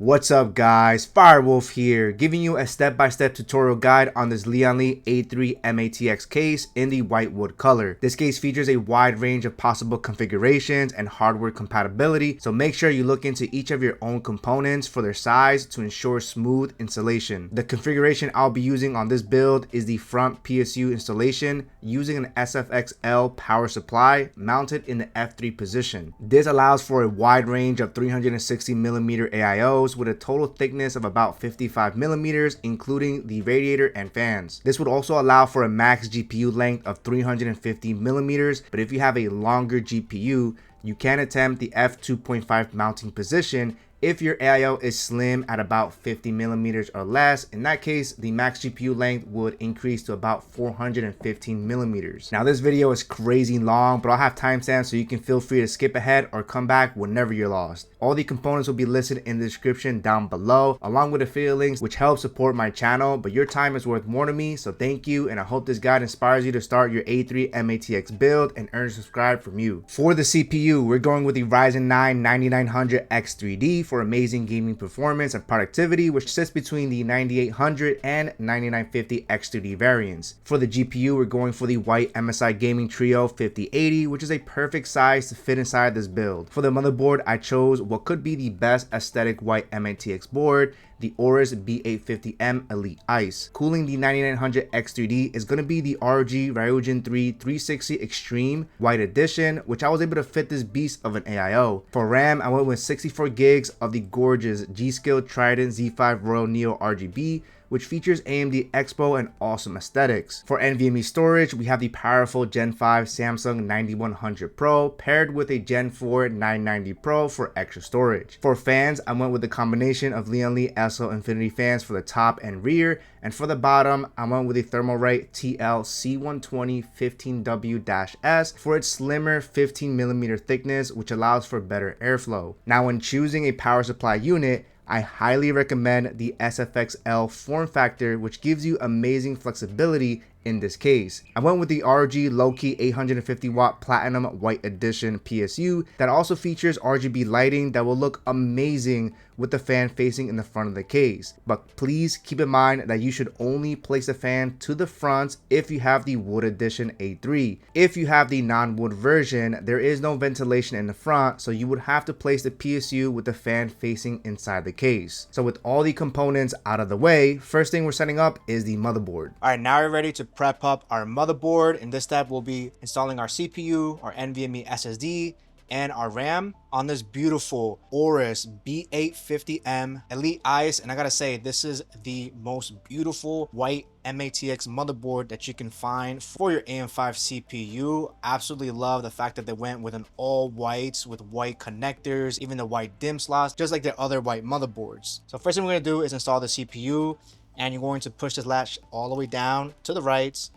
What's up guys, Firewolf here, giving you a step-by-step tutorial guide on this Lian Li A3-mATX case in the white wood color. This case features a wide range of possible configurations and hardware compatibility, so make sure you look into each of your own components for their size to ensure smooth installation. The configuration I'll be using on this build is the front PSU installation using an SFX-L power supply mounted in the F3 position. This allows for a wide range of 360mm AIOs with a total thickness of about 55mm, including the radiator and fans. This would also allow for a max GPU length of 350mm, but if you have a longer GPU, you can attempt the f2.5 mounting position if your AIO is slim at about 50mm or less. In that case, the max GPU length would increase to about 415mm. Now this video is crazy long, but I'll have timestamps so you can feel free to skip ahead or come back whenever you're lost. All the components will be listed in the description down below, along with affiliate links which help support my channel, but your time is worth more to me, so thank you, and I hope this guide inspires you to start your A3-mATX build and earn a subscribe from you. For the CPU, we're going with the Ryzen 9 9900X 3D for amazing gaming performance and productivity, which sits between the 9800 and 9950 X3D variants. For the GPU, we're going for the white MSI Gaming Trio 5080, which is a perfect size to fit inside this build. For the motherboard, I chose what could be the best aesthetic white MATX board, the AORUS B850M Elite Ice. Cooling the 9900X 3D is going to be the ROG Ryujin III 360 Extreme White Edition, which I was able to fit this beast of an AIO. For RAM, I went with 64 gigs of the gorgeous G.Skill Trident Z5 Royal Neo RGB, which features AMD Expo and awesome aesthetics. For NVMe storage, we have the powerful Gen 5 Samsung 9100 Pro paired with a Gen 4 990 Pro for extra storage. For fans, I went with the combination of Lian Li SL Infinity fans for the top and rear, and for the bottom, I went with the Thermalright TL C120 15W-S for its slimmer 15mm thickness, which allows for better airflow. Now when choosing a power supply unit, I highly recommend the SFX-L form factor, which gives you amazing flexibility in this case. I went with the ROG Loki 850 watt Platinum White Edition PSU that also features RGB lighting that will look amazing with the fan facing in the front of the case. But please keep in mind that you should only place the fan to the front if you have the wood edition A3. If you have the non-wood version, there is no ventilation in the front, so you would have to place the PSU with the fan facing inside the case. So with all the components out of the way, first thing we're setting up is the motherboard. All right, now we're ready to prep up our motherboard. In this step, we'll be installing our CPU, our NVMe SSD, and our RAM on this beautiful AORUS B850M Elite Ice. And I gotta say, this is the most beautiful white MATX motherboard that you can find for your AM5 CPU. Absolutely love the fact that they went with an all whites with white connectors, even the white DIMM slots, just like their other white motherboards. So first thing we're gonna do is install the CPU, and you're going to push this latch all the way down to the right,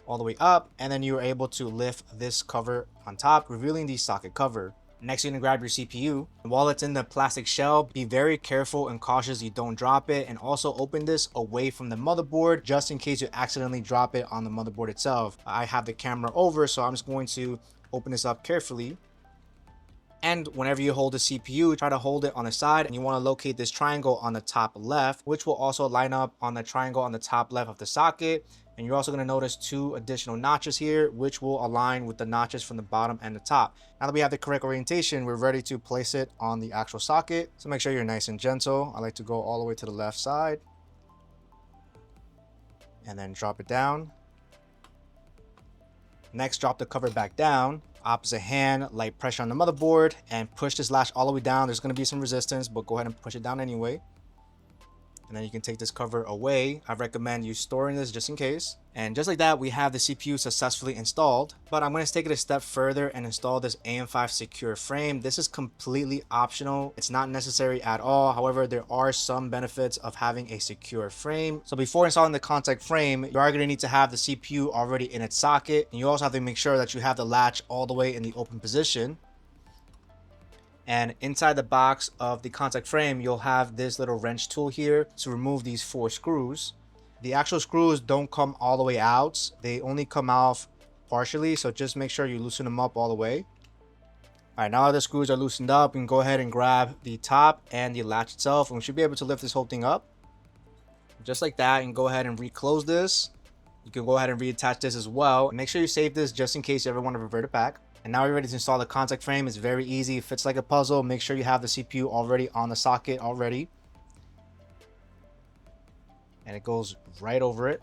all the way up, and then you're able to lift this cover on top, revealing the socket cover. Next, you're gonna grab your CPU, and while it's in the plastic shell, be very careful and cautious you don't drop it, and also open this away from the motherboard just in case you accidentally drop it on the motherboard itself. I have the camera over, so I'm just going to open this up carefully. And whenever you hold the CPU, try to hold it on the side, and you want to locate this triangle on the top left, which will also line up on the triangle on the top left of the socket. And you're also going to notice two additional notches here, which will align with the notches from the bottom and the top. Now that we have the correct orientation, we're ready to place it on the actual socket. So make sure you're nice and gentle. I like to go all the way to the left side and then drop it down. Next, drop the cover back down. Opposite hand, light pressure on the motherboard, and push this latch all the way down. There's going to be some resistance, but go ahead and push it down anyway. And then you can take this cover away. I recommend you storing this just in case. And just like that, we have the CPU successfully installed. But I'm going to take it a step further and install this AM5 Secure Frame. This is completely optional. It's not necessary at all. However, there are some benefits of having a secure frame. So before installing the contact frame, you are going to need to have the CPU already in its socket. And you also have to make sure that you have the latch all the way in the open position. And inside the box of the contact frame, you'll have this little wrench tool here to remove these 4 screws. The actual screws don't come all the way out. They only come off partially, so just make sure you loosen them up all the way. All right, now that the screws are loosened up, we can go ahead and grab the top and the latch itself, and we should be able to lift this whole thing up. Just like that, and go ahead and reclose this. You can go ahead and reattach this as well. Make sure you save this just in case you ever want to revert it back. And now you're ready to install the contact frame. It's very easy. It fits like a puzzle. Make sure you have the CPU already on the socket already. And it goes right over it.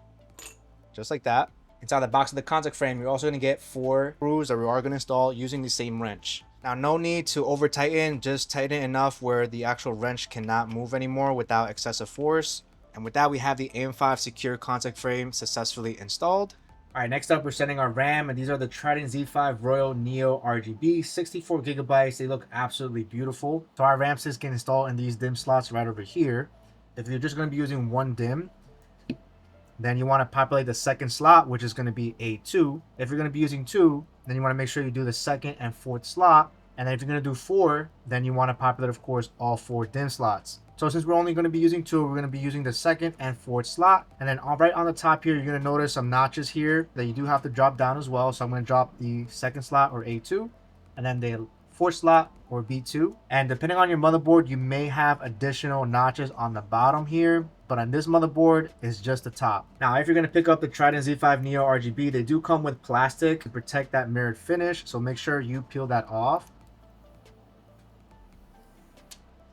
Just like that. Inside the box of the contact frame, you're also going to get 4 screws that we are going to install using the same wrench. Now, no need to over tighten. Just tighten it enough where the actual wrench cannot move anymore without excessive force. And with that, we have the AM5 Secure contact frame successfully installed. All right, next up, we're setting our RAM, and these are the Trident Z5 Royal Neo RGB, 64 gigabytes. They look absolutely beautiful. So our RAM sticks can install in these DIMM slots right over here. If you're just going to be using one DIMM, then you want to populate the second slot, which is going to be A2. If you're going to be using 2, then you want to make sure you do the second and fourth slot. And then if you're going to do 4, then you want to populate, of course, all 4 DIMM slots. So since we're only going to be using 2, we're going to be using the second and fourth slot. And then right on the top here, you're going to notice some notches here that you do have to drop down as well. So I'm going to drop the second slot, or A2, and then the fourth slot, or B2. And depending on your motherboard, you may have additional notches on the bottom here, but on this motherboard, it's just the top. Now, if you're going to pick up the Trident Z5 Neo RGB, they do come with plastic to protect that mirrored finish. So make sure you peel that off.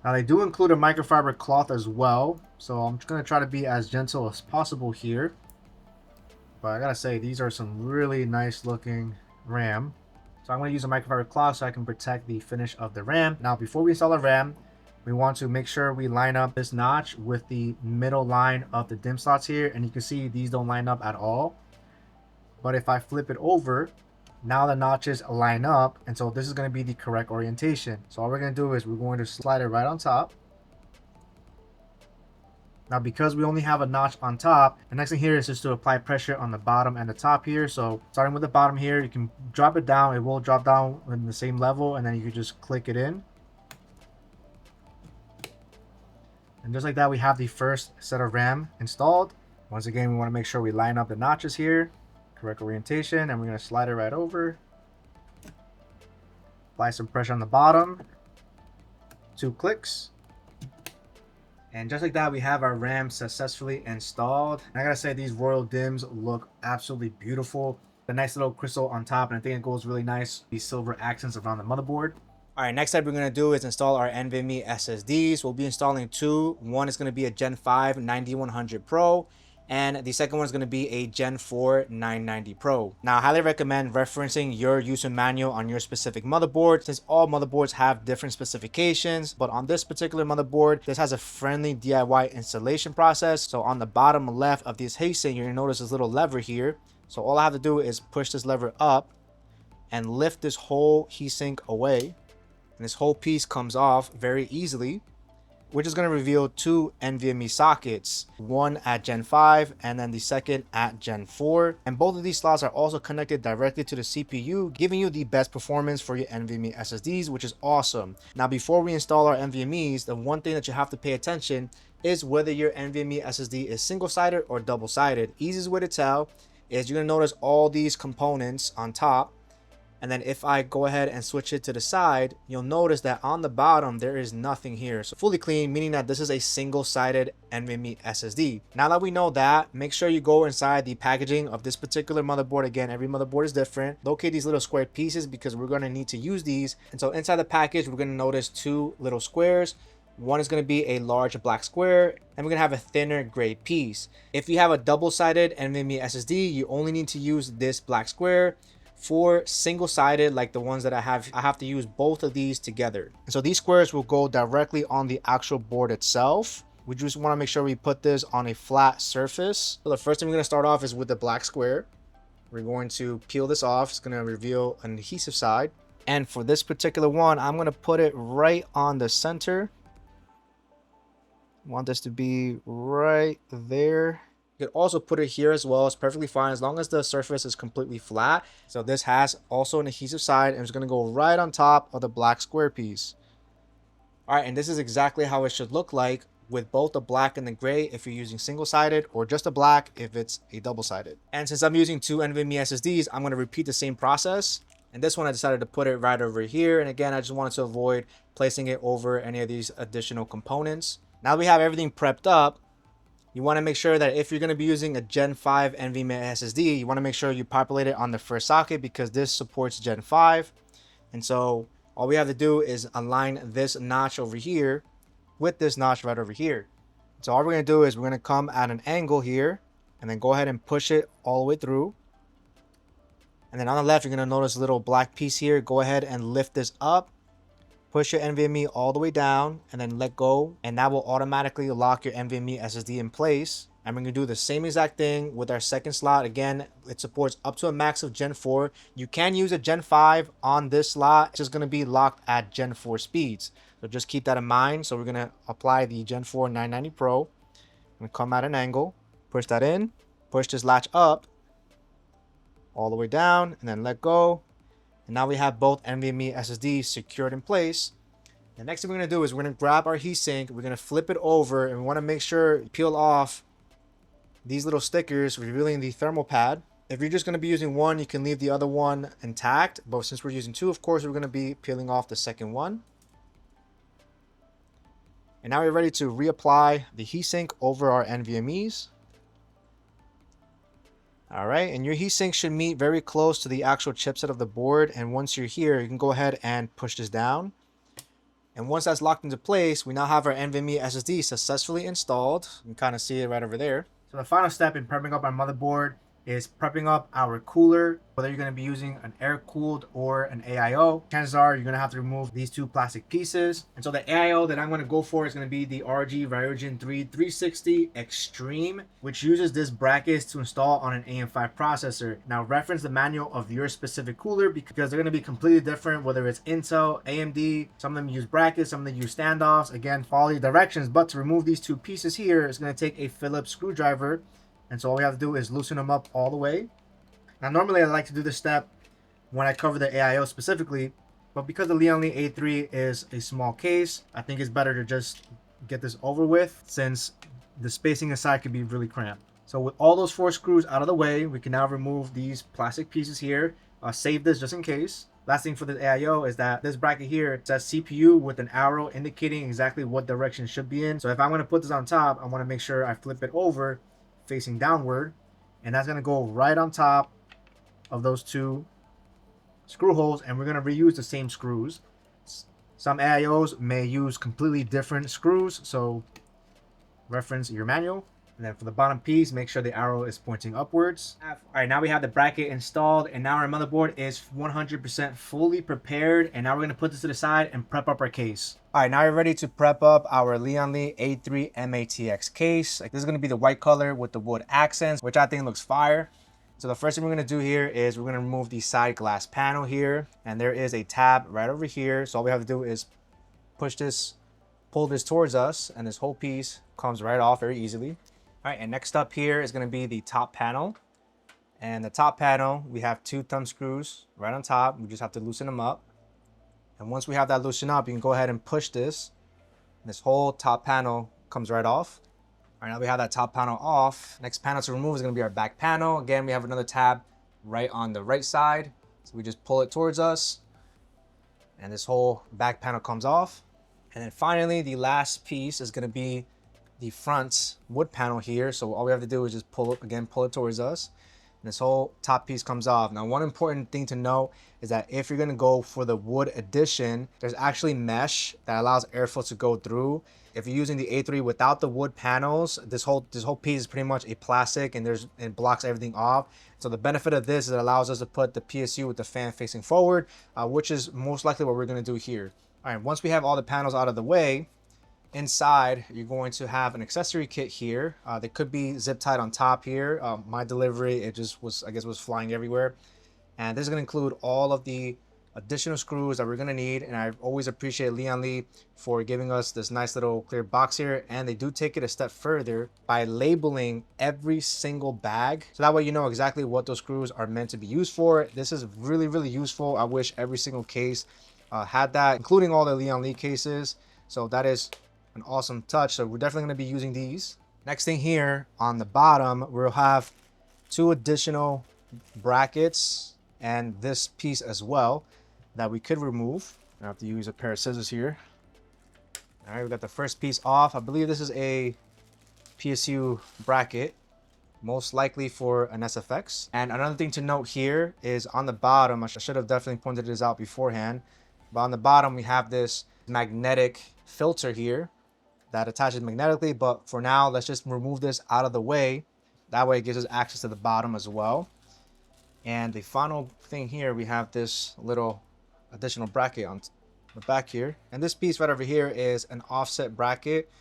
Now, they do include a microfiber cloth as well, so I'm just going to try to be as gentle as possible here. But I gotta say, these are some really nice looking RAM. So I'm going to use a microfiber cloth so I can protect the finish of the RAM. Now, before we install the RAM, we want to make sure we line up this notch with the middle line of the DIMM slots here, and you can see these don't line up at all. But if I flip it over, now the notches line up, and so this is going to be the correct orientation. So all we're going to do is we're going to slide it right on top. Now, because we only have a notch on top, the next thing here is just to apply pressure on the bottom and the top here. So starting with the bottom here, you can drop it down. It will drop down in the same level, and then you can just click it in. And just like that, we have the first set of RAM installed. Once again, we want to make sure we line up the notches here. Correct orientation, and we're going to slide it right over. Apply some pressure on the bottom. 2 clicks. And just like that, we have our RAM successfully installed. And I gotta say, these Royal DIMMs look absolutely beautiful. The nice little crystal on top, and I think it goes really nice. These silver accents around the motherboard. All right, next step we're gonna do is install our NVMe SSDs. We'll be installing 2. One is gonna be a Gen 5 9100 Pro, and the second one is going to be a Gen 4 990 Pro. Now, I highly recommend referencing your user manual on your specific motherboard, since all motherboards have different specifications. But on this particular motherboard, this has a friendly DIY installation process. So on the bottom left of this heatsink, you're going to notice this little lever here. So all I have to do is push this lever up and lift this whole heatsink away. And this whole piece comes off very easily, which is going to reveal 2 NVMe sockets, one at Gen 5 and then the second at Gen 4. And both of these slots are also connected directly to the CPU, giving you the best performance for your NVMe SSDs, which is awesome. Now, before we install our NVMe's, the one thing that you have to pay attention is whether your NVMe SSD is single-sided or double-sided. Easiest way to tell is you're going to notice all these components on top. And then if I go ahead and switch it to the side, you'll notice that on the bottom, there is nothing here. So fully clean, meaning that this is a single-sided NVMe SSD. Now that we know that, make sure you go inside the packaging of this particular motherboard. Again, every motherboard is different. Locate these little square pieces because we're going to need to use these. And so inside the package, we're going to notice 2 little squares. One is going to be a large black square, and we're going to have a thinner gray piece. If you have a double-sided NVMe SSD, you only need to use this black square. For single-sided, like the ones that I have to use both of these together. And so these squares will go directly on the actual board itself. We just want to make sure we put this on a flat surface. So the first thing we're going to start off is with the black square. We're going to peel this off. It's going to reveal an adhesive side. And for this particular one, I'm going to put it right on the center. I want this to be right there. You could also put it here as well. It's perfectly fine as long as the surface is completely flat. So this has also an adhesive side, and it's going to go right on top of the black square piece. All right, and this is exactly how it should look like with both the black and the gray if you're using single-sided, or just a black if it's a double-sided. And since I'm using 2 NVMe SSDs, I'm going to repeat the same process. And this one I decided to put it right over here. And again, I just wanted to avoid placing it over any of these additional components. Now we have everything prepped up. You want to make sure that if you're going to be using a Gen 5 NVMe SSD, you want to make sure you populate it on the first socket because this supports Gen 5. And so all we have to do is align this notch over here with this notch right over here. So all we're going to do is we're going to come at an angle here and then go ahead and push it all the way through. And then on the left, you're going to notice a little black piece here. Go ahead and lift this up. Push your NVMe all the way down and then let go. And that will automatically lock your NVMe SSD in place. And we're going to do the same exact thing with our second slot. Again, it supports up to a max of Gen 4. You can use a Gen 5 on this slot. It's just going to be locked at Gen 4 speeds. So just keep that in mind. So we're going to apply the Gen 4 990 Pro. I'm going to come at an angle. Push that in. Push this latch up. All the way down. And then let go. And now we have both NVMe SSDs secured in place. The next thing we're going to do is we're going to grab our heatsink. We're going to flip it over. And we want to make sure you peel off these little stickers, revealing the thermal pad. If you're just going to be using one, you can leave the other one intact. But since we're using two, of course, we're going to be peeling off the second one. And now we're ready to reapply the heatsink over our NVMEs. All right, and your heatsink should meet very close to the actual chipset of the board. And once you're here, you can go ahead and push this down. And once that's locked into place, we now have our NVMe SSD successfully installed. You can kind of see it right over there. So the final step in prepping up our motherboard is prepping up our cooler. Whether you're going to be using an air-cooled or an AIO, chances are you're going to have to remove these two plastic pieces. And so the AIO that I'm going to go for is going to be the ROG Ryujin III 360 Extreme, which uses this brackets to install on an AM5 processor. Now reference the manual of your specific cooler because they're going to be completely different, whether it's Intel, AMD, some of them use brackets, some of them use standoffs. Again, follow the directions, but to remove these two pieces here, it's going to take a Phillips screwdriver. And so all we have to do is loosen them up all the way. Now, normally I like to do this step when I cover the AIO specifically, but because the Lian Li A3 is a small case, I think it's better to just get this over with since the spacing inside could be really cramped. So with all those 4 screws out of the way, we can now remove these plastic pieces here. Save this just in case. Last thing for the AIO is that this bracket here says CPU with an arrow indicating exactly what direction it should be in. So if I'm going to put this on top, I want to make sure I flip it over facing downward, and that's going to go right on top of those 2 screw holes, and we're going to reuse the same screws. Some AIOs may use completely different screws, so reference your manual. And then for the bottom piece, make sure the arrow is pointing upwards. All right, now we have the bracket installed, and now our motherboard is 100% fully prepared. And now we're going to put this to the side and prep up our case. All right, now we're ready to prep up our Lian Li A3-mATX case. This is going to be the white color with the wood accents, which I think looks fire. So the first thing we're going to do here is we're going to remove the side glass panel here. And there is a tab right over here. So all we have to do is push this, pull this towards us, and this whole piece comes right off very easily. All right, and next up here is going to be the top panel. And the top panel, we have 2 thumb screws right on top. We just have to loosen them up. And once we have that loosened up, you can go ahead and push this. And this whole top panel comes right off. All right, now we have that top panel off. Next panel to remove is going to be our back panel. Again, we have another tab right on the right side. So we just pull it towards us. And this whole back panel comes off. And then finally, the last piece is going to be the front wood panel here. So all we have to do is just pull it towards us. And this whole top piece comes off. Now, one important thing to know is that if you're going to go for the wood edition, there's actually mesh that allows airflow to go through. If you're using the A3 without the wood panels, this whole piece is pretty much a plastic, and it blocks everything off. So the benefit of this is it allows us to put the PSU with the fan facing forward, which is most likely what we're going to do here. All right, once we have all the panels out of the way, inside you're going to have an accessory kit here. That could be zip tied on top here. My delivery, it just was, I guess, was flying everywhere. And this is going to include all of the additional screws that we're going to need. And I always appreciate Lian Li for giving us this nice little clear box here. And they do take it a step further by labeling every single bag, so that way you know exactly what those screws are meant to be used for. This is really, really useful. I wish every single case had that, including all the Lian Li cases. So that is an awesome touch. So we're definitely going to be using these. Next thing here on the bottom, we'll have 2 additional brackets and this piece as well that we could remove. I have to use a pair of scissors here. All right, we got the first piece off. I believe this is a PSU bracket, most likely for an SFX. And another thing to note here is on the bottom, I should have definitely pointed this out beforehand, but on the bottom we have this magnetic filter here that attaches magnetically. But for now, let's just remove this out of the way. That way it gives us access to the bottom as well. And the final thing here, we have this little additional bracket on the back here. And this piece right over here is an offset bracket,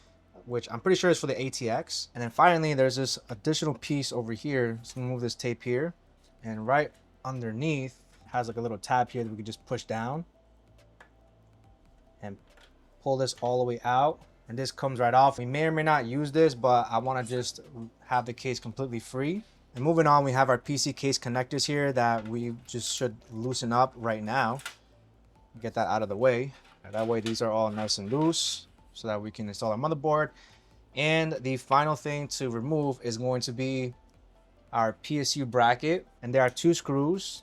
which I'm pretty sure is for the ATX. And then finally, there's this additional piece over here. Let's remove this tape here. And right underneath has like a little tab here that we can just push down and pull this all the way out. And this comes right off. We may or may not use this, but I want to just have the case completely free. And moving on, we have our PC case connectors here that we just should loosen up right now. Get that out of the way. And that way these are all nice and loose so that we can install our motherboard. And the final thing to remove is going to be our PSU bracket. And there are 2 screws.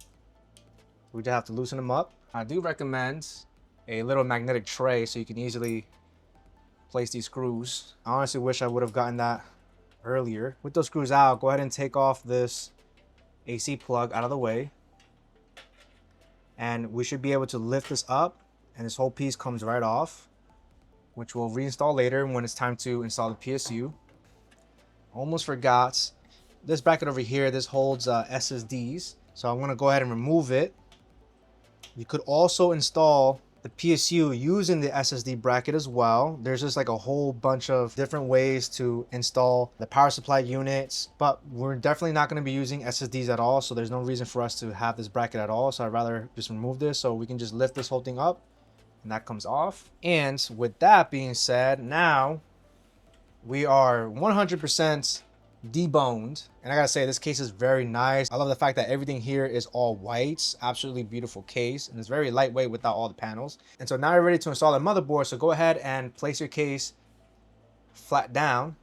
We just have to loosen them up. I do recommend a little magnetic tray so you can easily place these screws. I honestly wish I would have gotten that earlier. With those screws out, go ahead and take off this AC plug out of the way. And we should be able to lift this up and this whole piece comes right off, which we'll reinstall later when it's time to install the PSU. Almost forgot. This bracket over here, this holds SSDs. So I'm gonna go ahead and remove it. You could also install the PSU using the SSD bracket as well. There's just like a whole bunch of different ways to install the power supply units, but we're definitely not going to be using SSDs at all, so there's no reason for us to have this bracket at all. So I'd rather just remove this so we can just lift this whole thing up and that comes off. And with that being said, now we are 100% deboned, and I gotta say this case is very nice. I love the fact that everything here is all white. Absolutely beautiful case, and it's very lightweight without all the panels. And so now you're ready to install a motherboard, so go ahead and place your case flat down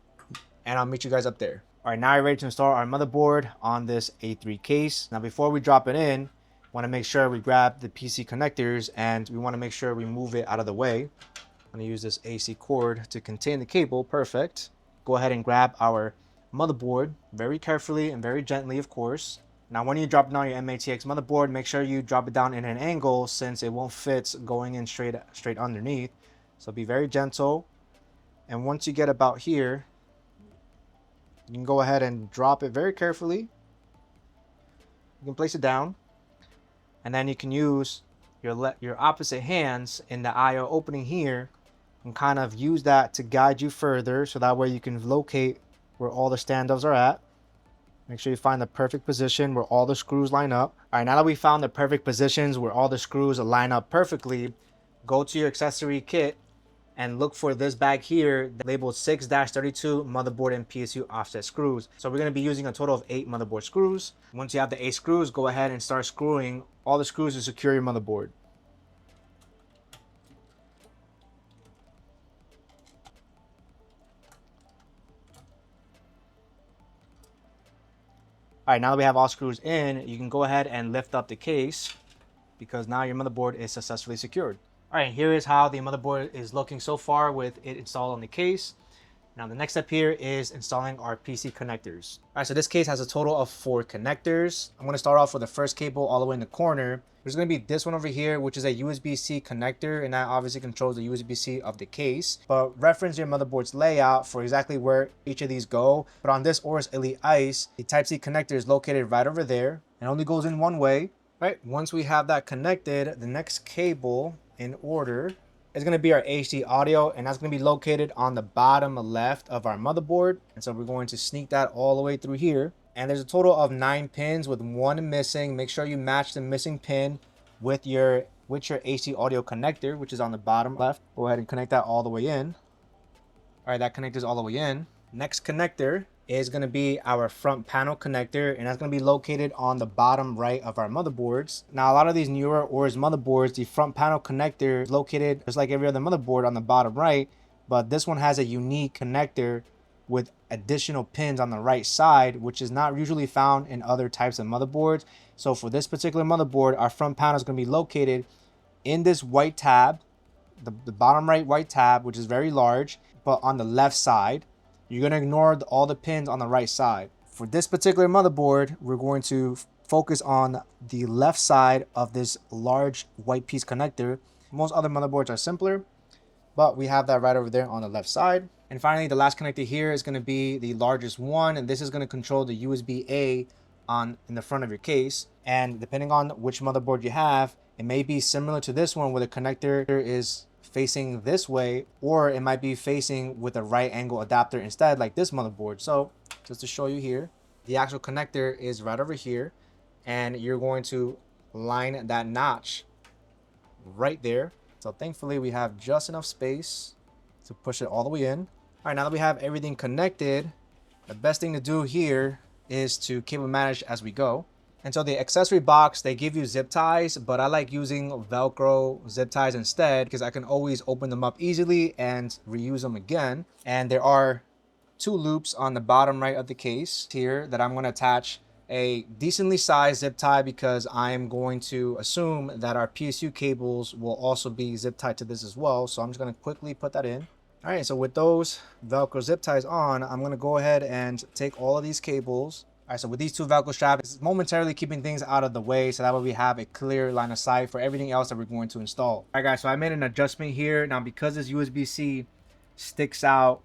and I'll meet you guys up there. All right, now you're ready to install our motherboard on this A3 case. Now before we drop it in, want to make sure we grab the PC connectors and we want to make sure we move it out of the way. I'm going to use this AC cord to contain the cable. Perfect. Go ahead and grab our motherboard very carefully and very gently, of course. Now when you drop down your M-ATX motherboard, make sure you drop it down in an angle since it won't fit going in straight underneath. So be very gentle. And once you get about here, you can go ahead and drop it very carefully. You can place it down. And then you can use your opposite hands in the I/O opening here and kind of use that to guide you further, so that way you can locate where all the standoffs are at. Make sure you find the perfect position where all the screws line up. All right, now that we found the perfect positions where all the screws line up perfectly, go to your accessory kit and look for this bag here labeled 6-32 motherboard and PSU offset screws. So we're going to be using a total of 8 motherboard screws. Once you have the 8 screws, go ahead and start screwing all the screws to secure your motherboard. All right, now that we have all screws in, you can go ahead and lift up the case because now your motherboard is successfully secured. All right, here is how the motherboard is looking so far with it installed on the case. Now the next step here is installing our PC connectors. All right, so this case has a total of 4 connectors. I'm going to start off with the first cable all the way in the corner. There's going to be this one over here, which is a USB-C connector, and that obviously controls the USB-C of the case. But reference your motherboard's layout for exactly where each of these go. But on this AORUS Elite Ice, the Type-C connector is located right over there and only goes in one way. All right, once we have that connected, the next cable in order is going to be our HD audio, and that's going to be located on the bottom left of our motherboard. And so we're going to sneak that all the way through here. And there's a total of 9 pins with 1 missing. Make sure you match the missing pin with your HD audio connector, which is on the bottom left. Go ahead and connect that all the way in. All right, that connector is all the way in. Next connector is going to be our front panel connector, and that's going to be located on the bottom right of our motherboards. Now a lot of these newer AORUS motherboards, the front panel connector is located just like every other motherboard on the bottom right, but this one has a unique connector with additional pins on the right side, which is not usually found in other types of motherboards. So for this particular motherboard, our front panel is going to be located in this white tab, the bottom right white tab, which is very large, but on the left side. You're going to ignore all the pins on the right side. For this particular motherboard, we're going to focus on the left side of this large white piece connector. Most other motherboards are simpler, but we have that right over there on the left side. And finally, the last connector here is going to be the largest one, and this is going to control the USB-A in the front of your case. And depending on which motherboard you have, it may be similar to this one where the connector is facing this way, or it might be facing with a right angle adapter instead, like this motherboard. So just to show you here, the actual connector is right over here, and you're going to line that notch right there. So thankfully we have just enough space to push it all the way in. All right, now that we have everything connected, the best thing to do here is to cable manage as we go. And so the accessory box, they give you zip ties, but I like using Velcro zip ties instead because I can always open them up easily and reuse them again. And there are 2 loops on the bottom right of the case here that I'm going to attach a decently sized zip tie because I'm going to assume that our PSU cables will also be zip tied to this as well. So I'm just going to quickly put that in. All right, so with those Velcro zip ties on, I'm going to go ahead and take all of these cables. All right, so with these 2 Velcro straps, it's momentarily keeping things out of the way so that way we have a clear line of sight for everything else that we're going to install. All right, guys, so I made an adjustment here. Now, because this USB-C sticks out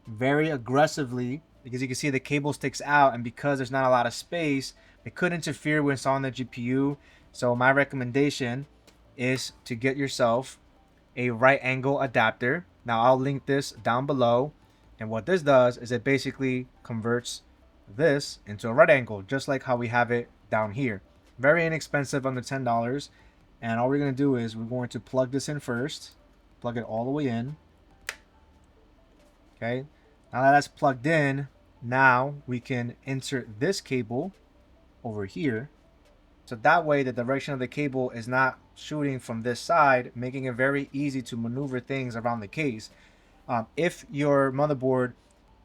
very aggressively, because you can see the cable sticks out, and because there's not a lot of space, it could interfere with installing the GPU. So my recommendation is to get yourself a right angle adapter. Now I'll link this down below, and what this does is it basically converts this into a right angle, just like how we have it down here. Very inexpensive, under $10. And all we're going to do is we're going to plug this in first, plug it all the way in. Okay, now that that's plugged in, now we can insert this cable over here. So that way the direction of the cable is not shooting from this side, making it very easy to maneuver things around the case. If your motherboard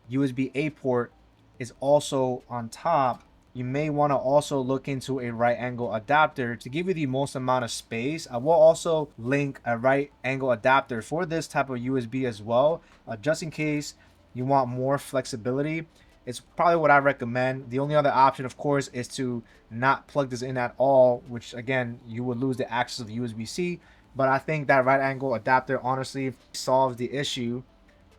USB-A port is also on top, you may want to also look into a right angle adapter to give you the most amount of space. I will also link a right angle adapter for this type of USB as well, just in case you want more flexibility. It's probably what I recommend. The only other option, of course, is to not plug this in at all, which again, you would lose the access of USB-C. But I think that right angle adapter honestly solves the issue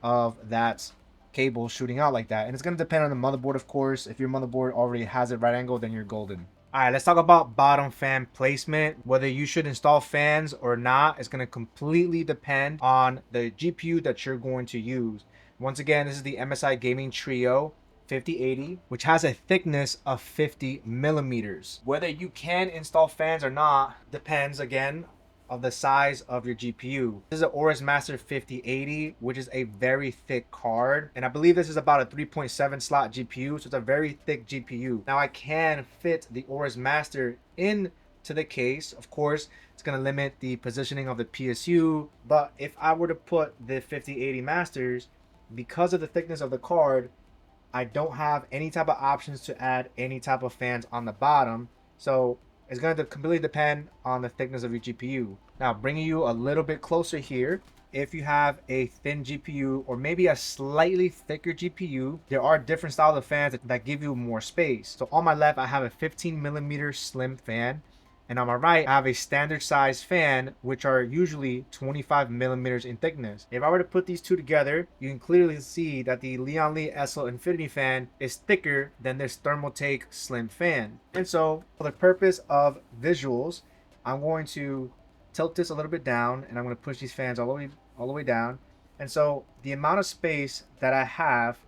of that cable shooting out like that. And it's going to depend on the motherboard, of course. If your motherboard already has it right angle, then you're golden. All right, let's talk about bottom fan placement. Whether you should install fans or not is going to completely depend on the GPU that you're going to use. Once again, this is the MSI Gaming Trio 5080, which has a thickness of 50 millimeters. Whether you can install fans or not depends again of the size of your GPU. This is an AORUS Master 5080, which is a very thick card, and I believe this is about a 3.7 slot GPU, so it's a very thick GPU. Now I can fit the AORUS Master into the case. Of course, it's going to limit the positioning of the PSU, but if I were to put the 5080 Masters, because of the thickness of the card, I don't have any type of options to add any type of fans on the bottom. So it's going to completely depend on the thickness of your GPU. Now, bringing you a little bit closer here, if you have a thin GPU or maybe a slightly thicker GPU, there are different styles of fans that give you more space. So on my left, I have a 15 millimeter slim fan. And on my right, I have a standard size fan, which are usually 25 millimeters in thickness. If I were to put these two together, you can clearly see that the Lian Li SL Infinity fan is thicker than this Thermalright slim fan. And so for the purpose of visuals, I'm going to tilt this a little bit down, and I'm going to push these fans all the way down. And so the amount of space that I have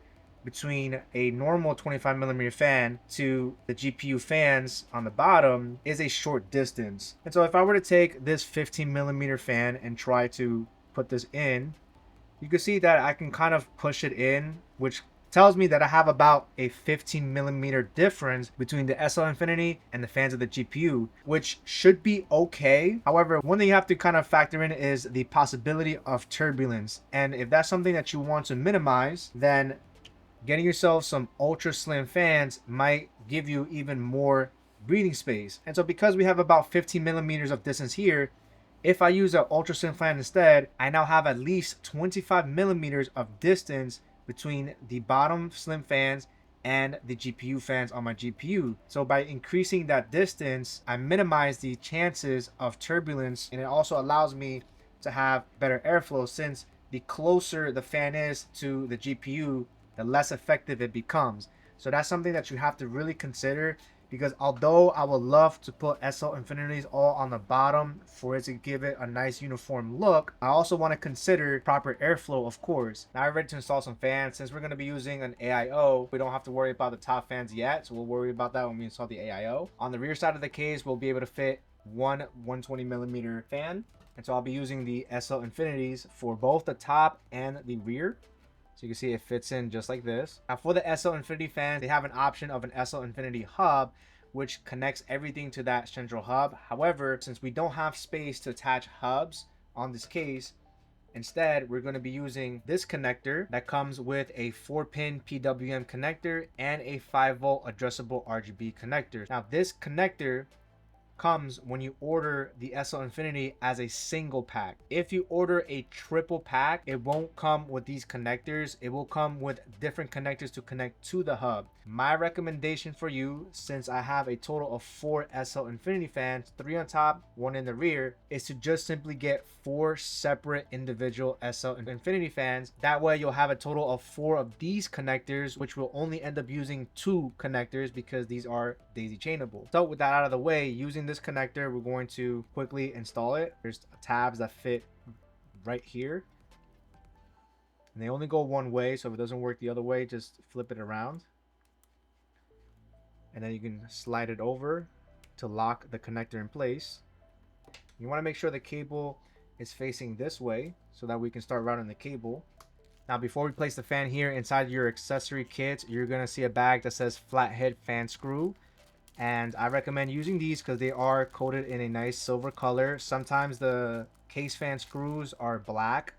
between a normal 25 millimeter fan to the GPU fans on the bottom is a short distance. And so if I were to take this 15 millimeter fan and try to put this in, you can see that I can kind of push it in, which tells me that I have about a 15 millimeter difference between the SL Infinity and the fans of the GPU, which should be okay. However, one thing you have to kind of factor in is the possibility of turbulence. And if that's something that you want to minimize, then getting yourself some ultra slim fans might give you even more breathing space. And so because we have about 15 millimeters of distance here, if I use an ultra slim fan instead, I now have at least 25 millimeters of distance between the bottom slim fans and the GPU fans on my GPU. So by increasing that distance, I minimize the chances of turbulence, and it also allows me to have better airflow, since the closer the fan is to the GPU, the less effective it becomes. So that's something that you have to really consider, because although I would love to put SL Infinities all on the bottom for it to give it a nice uniform look, I also want to consider proper airflow, of course. Now I'm ready to install some fans. Since we're going to be using an AIO, we don't have to worry about the top fans yet, so we'll worry about that when we install the AIO. On the rear side of the case, we'll be able to fit one 120 millimeter fan, and so I'll be using the SL Infinities for both the top and the rear. So you can see it fits in just like this. Now for the SL Infinity fans, they have an option of an SL Infinity hub, which connects everything to that central hub. However, since we don't have space to attach hubs on this case, instead we're going to be using this connector that comes with a 4-pin PWM connector and a 5-volt addressable RGB connector. Now this connector comes when you order the SL Infinity as a single pack. If you order a triple pack, it won't come with these connectors. It will come with different connectors to connect to the hub. My recommendation for you, since I have a total of 4 SL Infinity fans, 3 on top, 1 in the rear, is to just simply get 4 separate individual SL Infinity fans. That way you'll have a total of 4 of these connectors, which will only end up using 2 connectors because these are daisy chainable. So with that out of the way, using this connector, we're going to quickly install it. There's tabs that fit right here, and they only go one way, so if it doesn't work the other way, just flip it around, and then you can slide it over to lock the connector in place. You want to make sure the cable is facing this way so that we can start routing the cable. Now before we place the fan here, inside your accessory kit, you're going to see a bag that says flathead fan screw. And I recommend using these because they are coated in a nice silver color. Sometimes the case fan screws are black,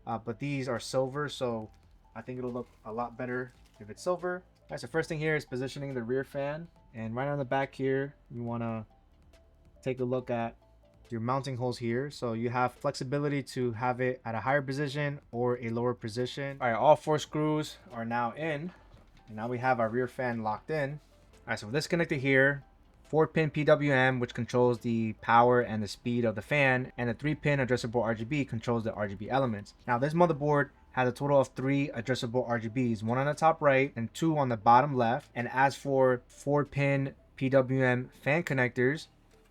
but these are silver, so I think it'll look a lot better if it's silver. All right, so first thing here is positioning the rear fan. And right on the back here, you want to take a look at your mounting holes here. So you have flexibility to have it at a higher position or a lower position. All right, all 4 screws are now in. And now we have our rear fan locked in. All right, so with this connector here, 4-pin PWM, which controls the power and the speed of the fan, and the 3-pin addressable RGB controls the RGB elements. Now this motherboard has a total of 3 addressable RGBs, 1 on the top right and 2 on the bottom left. And as for 4-pin PWM fan connectors,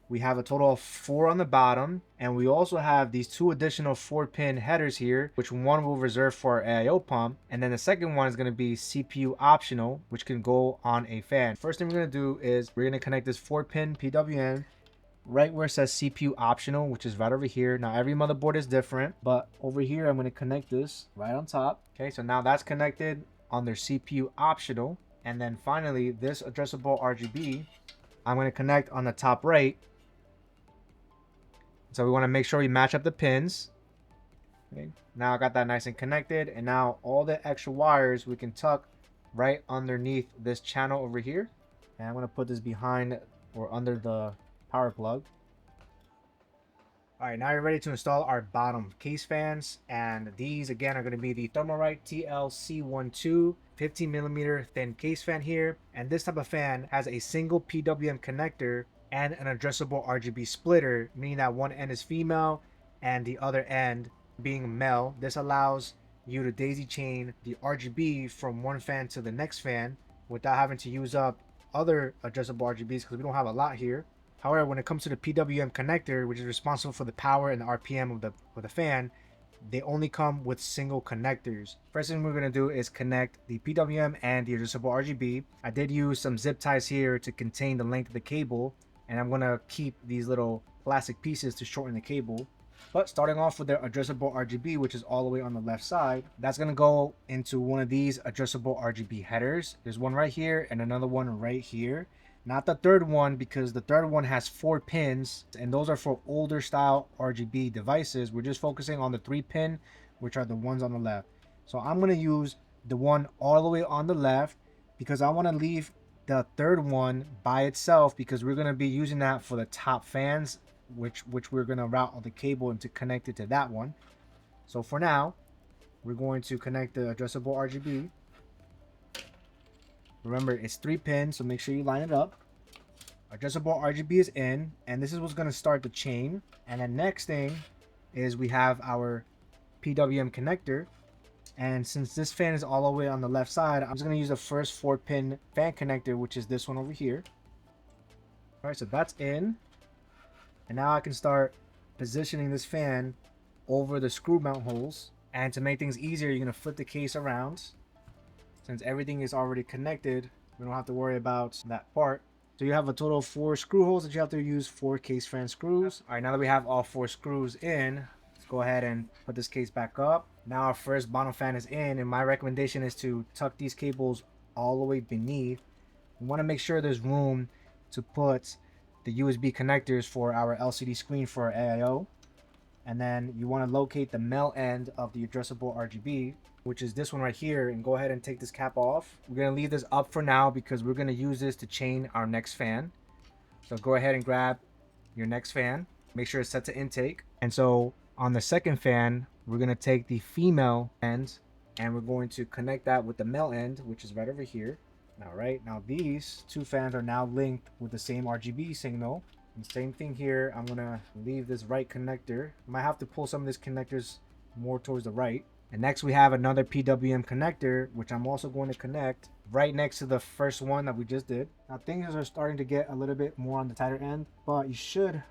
we have a total of 4 on the bottom, and we also have these 2 additional 4-pin headers here, which one will reserve for our AIO pump, and then the second one is going to be CPU optional, which can go on a fan. First thing we're going to do is we're going to connect this 4-pin PWM right where it says CPU optional, which is right over here. Now every motherboard is different, but over here I'm going to connect this right on top. Okay, so now that's connected on their CPU optional. And then finally this addressable RGB I'm going to connect on the top right. So we want to make sure we match up the pins. Okay. Now I got that nice and connected, and now all the extra wires we can tuck right underneath this channel over here. And I'm going to put this behind or under the power plug. All right, now you're ready to install our bottom case fans, and these again are going to be the Thermalright TLC12 15 millimeter thin case fan here. And this type of fan has a single PWM connector and an addressable RGB splitter, meaning that one end is female and the other end being male. This allows you to daisy chain the RGB from one fan to the next fan without having to use up other addressable RGBs, because we don't have a lot here. However, when it comes to the PWM connector, which is responsible for the power and the RPM of the fan, they only come with single connectors. First thing we're going to do is connect the PWM and the addressable RGB. I did use some zip ties here to contain the length of the cable, and I'm going to keep these little plastic pieces to shorten the cable. But starting off with the addressable RGB, which is all the way on the left side, that's going to go into one of these addressable RGB headers. There's one right here and another one right here. Not the third one, because the third one has 4 pins, and those are for older style RGB devices. We're just focusing on the 3-pin, which are the ones on the left. So I'm going to use the one all the way on the left, because I want to leave the third one by itself, because we're going to be using that for the top fans, which we're going to route on the cable and to connect it to that one. So for now, we're going to connect the addressable RGB. Remember, it's 3 pins, so make sure you line it up. Addressable RGB is in, and this is what's going to start the chain. And the next thing is we have our PWM connector. And since this fan is all the way on the left side, I'm just going to use the first 4-pin fan connector, which is this one over here. All right, so that's in. And now I can start positioning this fan over the screw mount holes. And to make things easier, you're going to flip the case around. Since everything is already connected, we don't have to worry about that part. So you have a total of 4 screw holes that you have to use 4 case fan screws. All right, now that we have all 4 screws in, let's go ahead and put this case back up. Now our first bottom fan is in, and my recommendation is to tuck these cables all the way beneath. We want to make sure there's room to put the USB connectors for our LCD screen for our AIO. And then you want to locate the male end of the addressable RGB, which is this one right here, and go ahead and take this cap off. We're going to leave this up for now because we're going to use this to chain our next fan. So go ahead and grab your next fan. Make sure it's set to intake. And so on the second fan, we're going to take the female end and we're going to connect that with the male end, which is right over here. All right, now these 2 fans are now linked with the same RGB signal. And same thing here, I'm going to leave this right connector. I might have to pull some of these connectors more towards the right. And next we have another PWM connector, which I'm also going to connect right next to the first one that we just did. Now things are starting to get a little bit more on the tighter end, but you should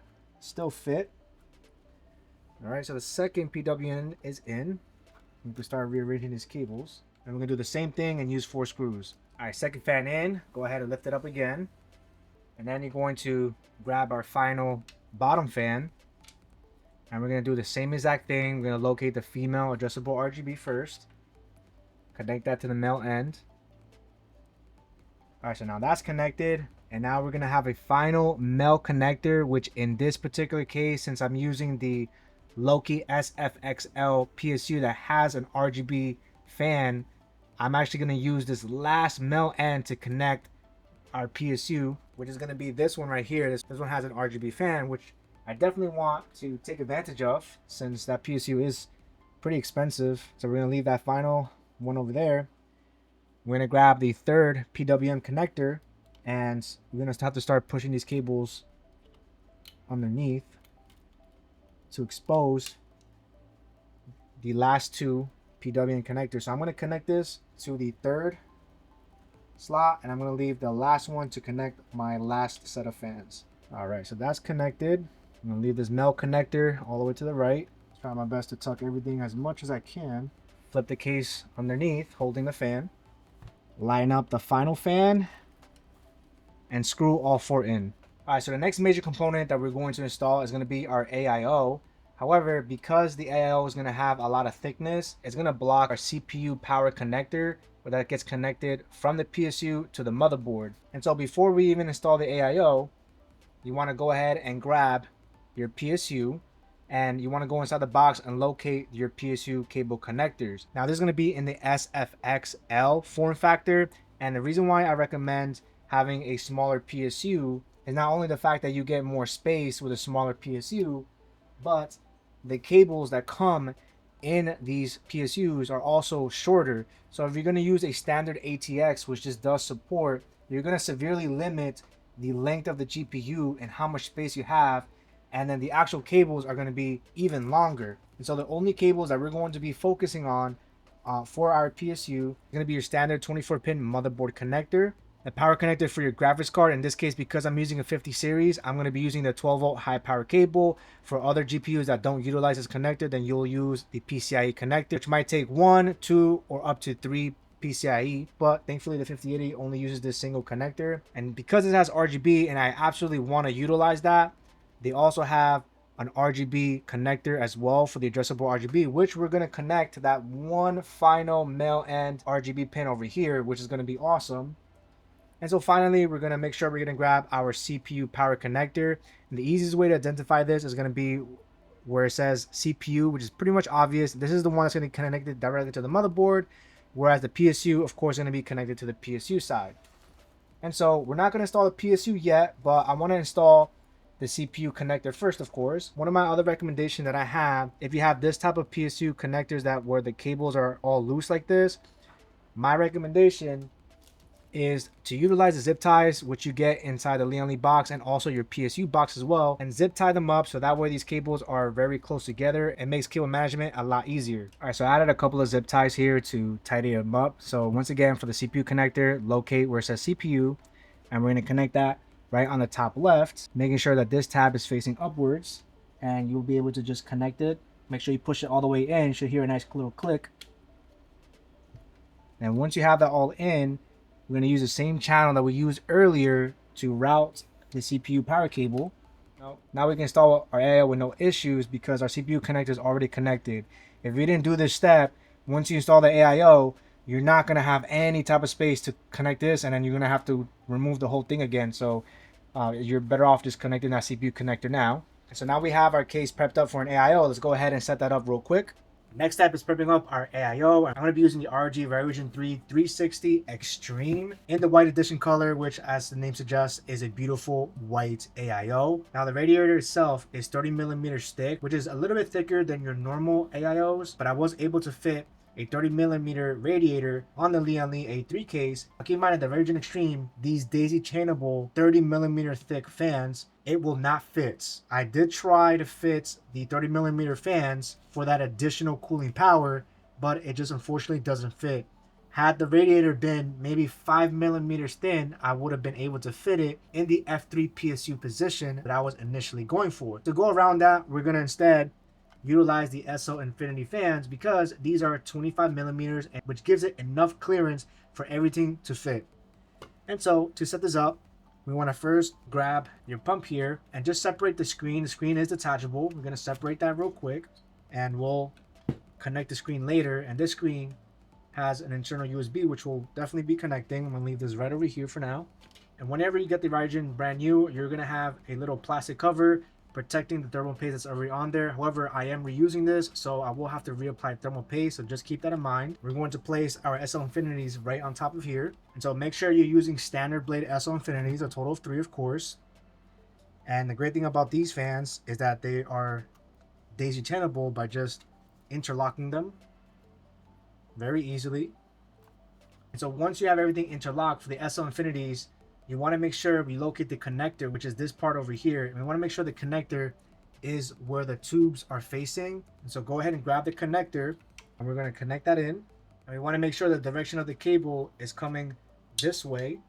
still fit. All right, so the second PWM is in. We can start rearranging these cables. And we're going to do the same thing and use 4 screws. All right, second fan in. Go ahead and lift it up again. And then you're going to grab our final bottom fan. And we're going to do the same exact thing. We're going to locate the female adjustable RGB first. Connect that to the male end. All right, so now that's connected. And now we're going to have a final male connector, which in this particular case, since I'm using the Loki SFX-L PSU that has an RGB fan, I'm actually going to use this last male end to connect our PSU, which is going to be this one right here. This one has an RGB fan, which I definitely want to take advantage of since that PSU is pretty expensive. So we're going to leave that final one over there. We're going to grab the third PWM connector and we're going to have to start pushing these cables underneath to expose the last 2 PWM connectors. So I'm going to connect this to the third slot and I'm going to leave the last one to connect my last set of fans. All right, so that's connected. I'm going to leave this male connector all the way to the right. Try my best to tuck everything as much as I can. Flip the case underneath, holding the fan. Line up the final fan and screw all 4 in. All right, so the next major component that we're going to install is going to be our AIO. However, because the AIO is going to have a lot of thickness, it's going to block our CPU power connector where that gets connected from the PSU to the motherboard. And so before we even install the AIO, you want to go ahead and grab your PSU and you want to go inside the box and locate your PSU cable connectors. Now this is going to be in the SFX-L form factor, and the reason why I recommend having a smaller PSU is not only the fact that you get more space with a smaller PSU, but the cables that come in these PSUs are also shorter. So if you're going to use a standard ATX, which just does support, you're going to severely limit the length of the GPU and how much space you have, and then the actual cables are going to be even longer. And so the only cables that we're going to be focusing on for our PSU is going to be your standard 24-pin motherboard connector, the power connector for your graphics card. In this case, because I'm using a 50 series, I'm going to be using the 12-volt high power cable. For other GPUs that don't utilize this connector, then you'll use the PCIe connector, which might take 1, 2, or up to 3 PCIe, but thankfully the 5080 only uses this single connector. And because it has RGB and I absolutely want to utilize that, they also have an RGB connector as well for the addressable RGB, which we're going to connect to that one final male end RGB pin over here, which is going to be awesome. And so finally, we're going to make sure we're going to grab our CPU power connector. And the easiest way to identify this is going to be where it says CPU, which is pretty much obvious. This is the one that's going to be connected directly to the motherboard. whereas the PSU, of course, is going to be connected to the PSU side. And so we're not going to install the PSU yet, but I want to install the CPU connector first, of course. One of my other recommendations that I have, if you have this type of PSU connectors that where the cables are all loose like this, my recommendation is to utilize the zip ties, which you get inside the Lian Li box and also your PSU box as well, and zip tie them up so that way these cables are very close together. It makes cable management a lot easier. All right, so I added a couple of zip ties here to tidy them up. So once again, for the CPU connector, locate where it says CPU, and we're going to connect that right on the top left, making sure that this tab is facing upwards, and you'll be able to just connect it. Make sure you push it all the way in. You should hear a nice little click. And once you have that all in, we're going to use the same channel that we used earlier to route the CPU power cable. Now we can install our AIO with no issues because our CPU connector is already connected. If you didn't do this step, once you install the AIO, you're not going to have any type of space to connect this, and then you're going to have to remove the whole thing again. So you're better off just connecting that CPU connector now. So now we have our case prepped up for an AIO. Let's go ahead and set that up real quick. Next step is prepping up our AIO. I'm going to be using the ROG Ryujin III 360 Extreme in the white edition color, which, as the name suggests, is a beautiful white AIO. Now the radiator itself is 30mm thick, which is a little bit thicker than your normal AIOs, but I was able to fit a 30mm radiator on the Lian Li A3 case. Keep in mind, at the Ryujin Extreme, these daisy chainable 30mm thick fans, it will not fit. I did try to fit the 30mm fans for that additional cooling power, but it just unfortunately doesn't fit. Had the radiator been maybe 5mm thin, I would have been able to fit it in the F3 PSU position that I was initially going for. To go around that, we're going to instead utilize the SL Infinity fans because these are 25mm, which gives it enough clearance for everything to fit. And so to set this up, we want to first grab your pump here and just separate the screen. The screen is detachable. We're going to separate that real quick, and we'll connect the screen later. And this screen has an internal USB, which we'll definitely be connecting. I'm going to leave this right over here for now. And whenever you get the Ryujin brand new, you're going to have a little plastic cover protecting the thermal paste that's already on there. However, I am reusing this, so I will have to reapply thermal paste, so just keep that in mind. We're going to place our SL Infinities right on top of here. And so make sure you're using standard blade SL Infinities, a total of 3, of course. And the great thing about these fans is that they are daisy chainable by just interlocking them very easily. And so once you have everything interlocked for the SL Infinities, you want to make sure we locate the connector, which is this part over here. And we want to make sure the connector is where the tubes are facing. And so go ahead and grab the connector, and we're going to connect that in. And we want to make sure the direction of the cable is coming this way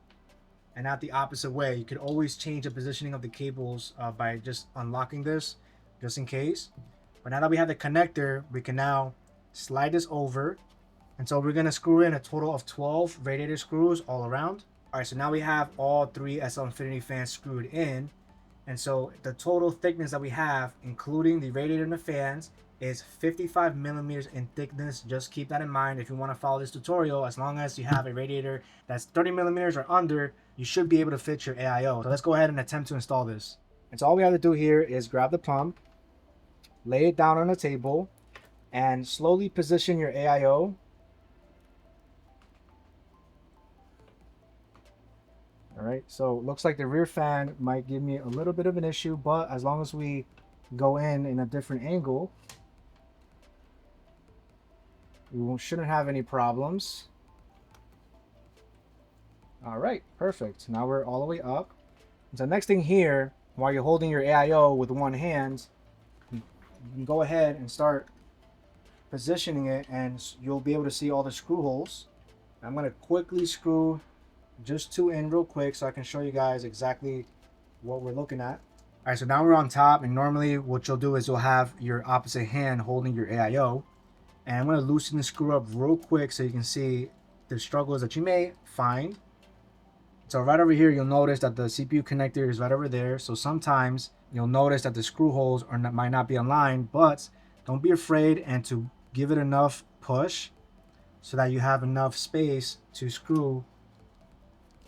and not the opposite way. You could always change the positioning of the cables by just unlocking this, just in case. But now that we have the connector, we can now slide this over. And so we're going to screw in a total of 12 radiator screws all around. All right, so now we have all 3 SL Infinity fans screwed in. And so the total thickness that we have, including the radiator and the fans, is 55mm in thickness. Just keep that in mind if you want to follow this tutorial. As long as you have a radiator that's 30mm or under, you should be able to fit your AIO. So let's go ahead and attempt to install this. And so all we have to do here is grab the pump, lay it down on the table, and slowly position your AIO. All right, so it looks like the rear fan might give me a little bit of an issue, but as long as we go in a different angle, we shouldn't have any problems. All right, perfect. Now we're all the way up. So next thing here, while you're holding your AIO with one hand, you can go ahead and start positioning it, and you'll be able to see all the screw holes. I'm going to quickly screw just 2 in real quick so I can show you guys exactly what we're looking at. All right, so now we're on top, and normally what you'll do is you'll have your opposite hand holding your AIO. And I'm going to loosen the screw up real quick so you can see the struggles that you may find. So right over here, you'll notice that the CPU connector is right over there. So sometimes you'll notice that the screw holes might not be aligned, but don't be afraid and to give it enough push so that you have enough space to screw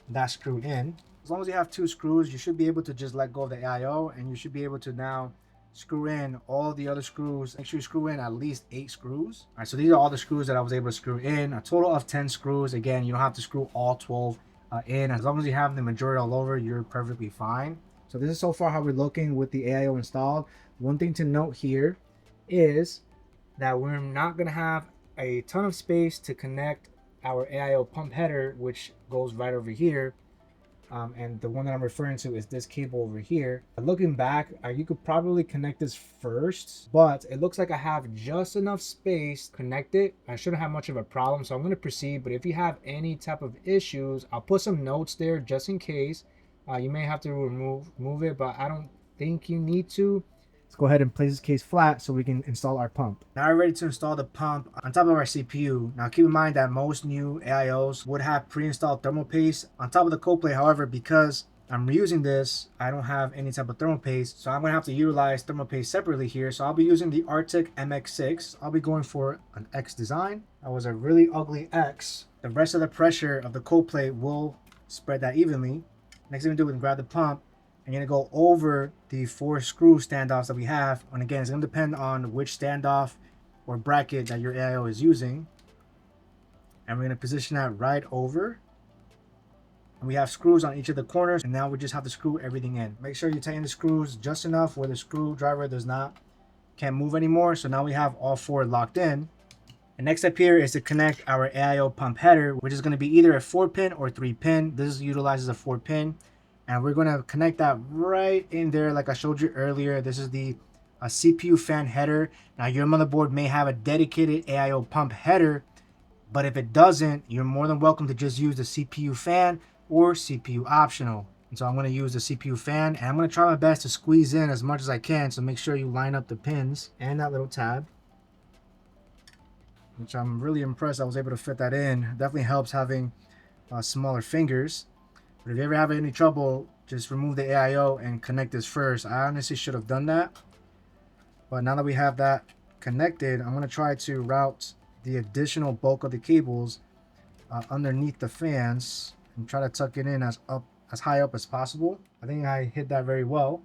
that screw in. As long as you have 2 screws, you should be able to just let go of the AIO, and you should be able to now screw in all the other screws. Make sure you screw in at least 8 screws. All right, so these are all the screws that I was able to screw in. A total of 10 screws. Again, you don't have to screw all 12 in. As long as you have the majority all over, you're perfectly fine. So this is so far how we're looking with the AIO installed. One thing to note here is that we're not going to have a ton of space to connect our AIO pump header, which goes right over here. And the one that I'm referring to is this cable over here. Looking back, you could probably connect this first, but it looks like I have just enough space to connect it. I shouldn't have much of a problem, so I'm going to proceed. But if you have any type of issues, I'll put some notes there just in case. You may have to move it, but I don't think you need to. Let's go ahead and place this case flat so we can install our pump. Now we're ready to install the pump on top of our CPU. Now keep in mind that most new AIOs would have pre-installed thermal paste on top of the cold plate. However, because I'm reusing this, I don't have any type of thermal paste, so I'm going to have to utilize thermal paste separately here. So I'll be using the Arctic MX6. I'll be going for an X design. That was a really ugly X. The rest of the pressure of the cold plate will spread that evenly. Next thing we do is grab the pump. I'm going to go over the 4 screw standoffs that we have. And again, it's going to depend on which standoff or bracket that your AIO is using. And we're going to position that right over. And we have screws on each of the corners. And now we just have to screw everything in. Make sure you tighten the screws just enough where the screwdriver can't move anymore. So now we have all 4 locked in. And next step here is to connect our AIO pump header, which is going to be either a 4-pin or 3-pin. This utilizes a 4-pin. And we're going to connect that right in there like I showed you earlier. This is the CPU fan header. Now your motherboard may have a dedicated AIO pump header, but if it doesn't, you're more than welcome to just use the CPU fan or CPU optional. And so I'm going to use the CPU fan, and I'm going to try my best to squeeze in as much as I can. So make sure you line up the pins and that little tab, which I'm really impressed I was able to fit that in. Definitely helps having smaller fingers. But if you ever have any trouble, just remove the AIO and connect this first. I honestly should have done that. But now that we have that connected, I'm going to try to route the additional bulk of the cables underneath the fans and try to tuck it in as high up as possible. I think I hit that very well.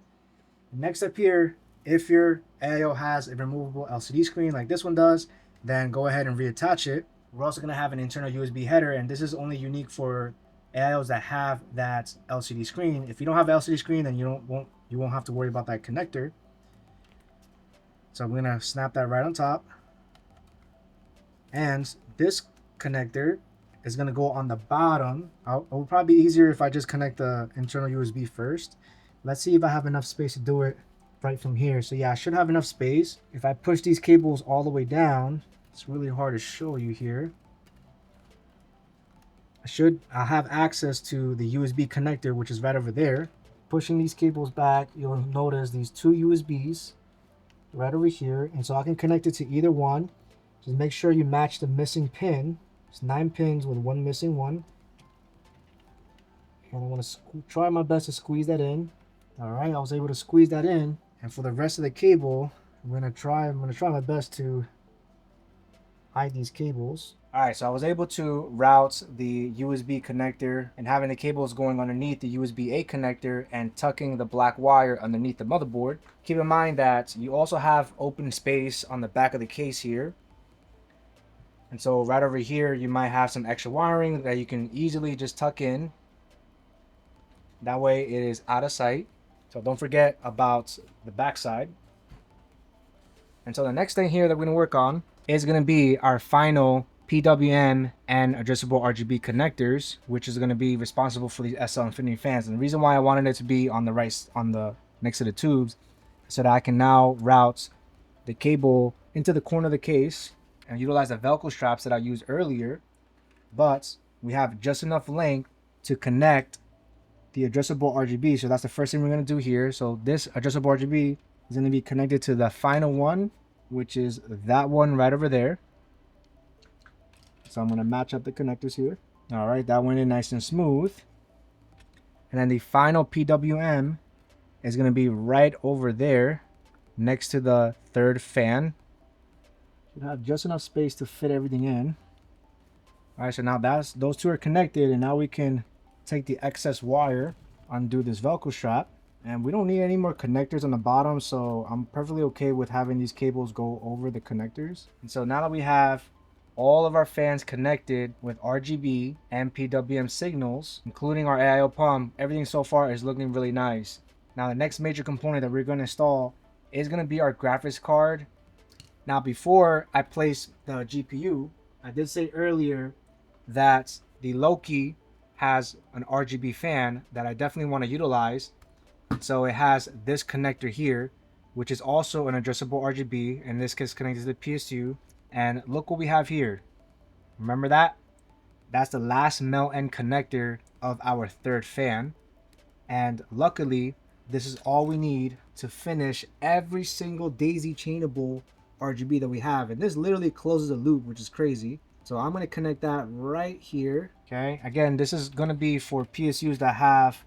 Next up here, if your AIO has a removable LCD screen like this one does, then go ahead and reattach it. We're also going to have an internal USB header, and this is only unique for AIOs that have that LCD screen. If you don't have an LCD screen, then you won't have to worry about that connector. So I'm gonna snap that right on top, and this connector is gonna go on the bottom. It will probably be easier if I just connect the internal USB first. Let's see if I have enough space to do it right from here. So yeah, I should have enough space. If I push these cables all the way down, it's really hard to show you here. I have access to the USB connector, which is right over there. Pushing these cables back, you'll notice these 2 USBs right over here, and so I can connect it to either one. Just make sure you match the missing pin. It's 9 pins with 1 missing one, and I want to try my best to squeeze that in. All right, I was able to squeeze that in, and for the rest of the cable, I'm gonna try my best to hide these cables. All right, so I was able to route the USB connector and having the cables going underneath the USB-A connector and tucking the black wire underneath the motherboard. Keep in mind that you also have open space on the back of the case here. And so right over here, you might have some extra wiring that you can easily just tuck in. That way it is out of sight. So don't forget about the back side. And so the next thing here that we're gonna work on is gonna be our final PWM and adjustable RGB connectors, which is going to be responsible for these SL Infinity fans. And the reason why I wanted it to be on the next to the tubes, so that I can now route the cable into the corner of the case and utilize the Velcro straps that I used earlier. But we have just enough length to connect the adjustable RGB. So that's the first thing we're going to do here. So this adjustable RGB is going to be connected to the final one, which is that one right over there. So I'm going to match up the connectors here. All right, that went in nice and smooth. And then the final PWM is going to be right over there next to the third fan. Should have just enough space to fit everything in. All right, so now those 2 are connected, and now we can take the excess wire, undo this Velcro strap, And we don't need any more connectors on the bottom, so I'm perfectly okay with having these cables go over the connectors. And so now that we have all of our fans connected with RGB and PWM signals, including our AIO pump, everything so far is looking really nice. Now the next major component that we're going to install is going to be our graphics card. Now before I place the GPU, I did say earlier that the Loki has an RGB fan that I definitely want to utilize. So it has this connector here, which is also an addressable RGB, and this gets connected to the PSU. And look what we have here. Remember that? That's the last male end connector of our third fan. And luckily, this is all we need to finish every single daisy chainable RGB that we have. And this literally closes a loop, which is crazy. So I'm going to connect that right here. Okay, again, this is going to be for PSUs that have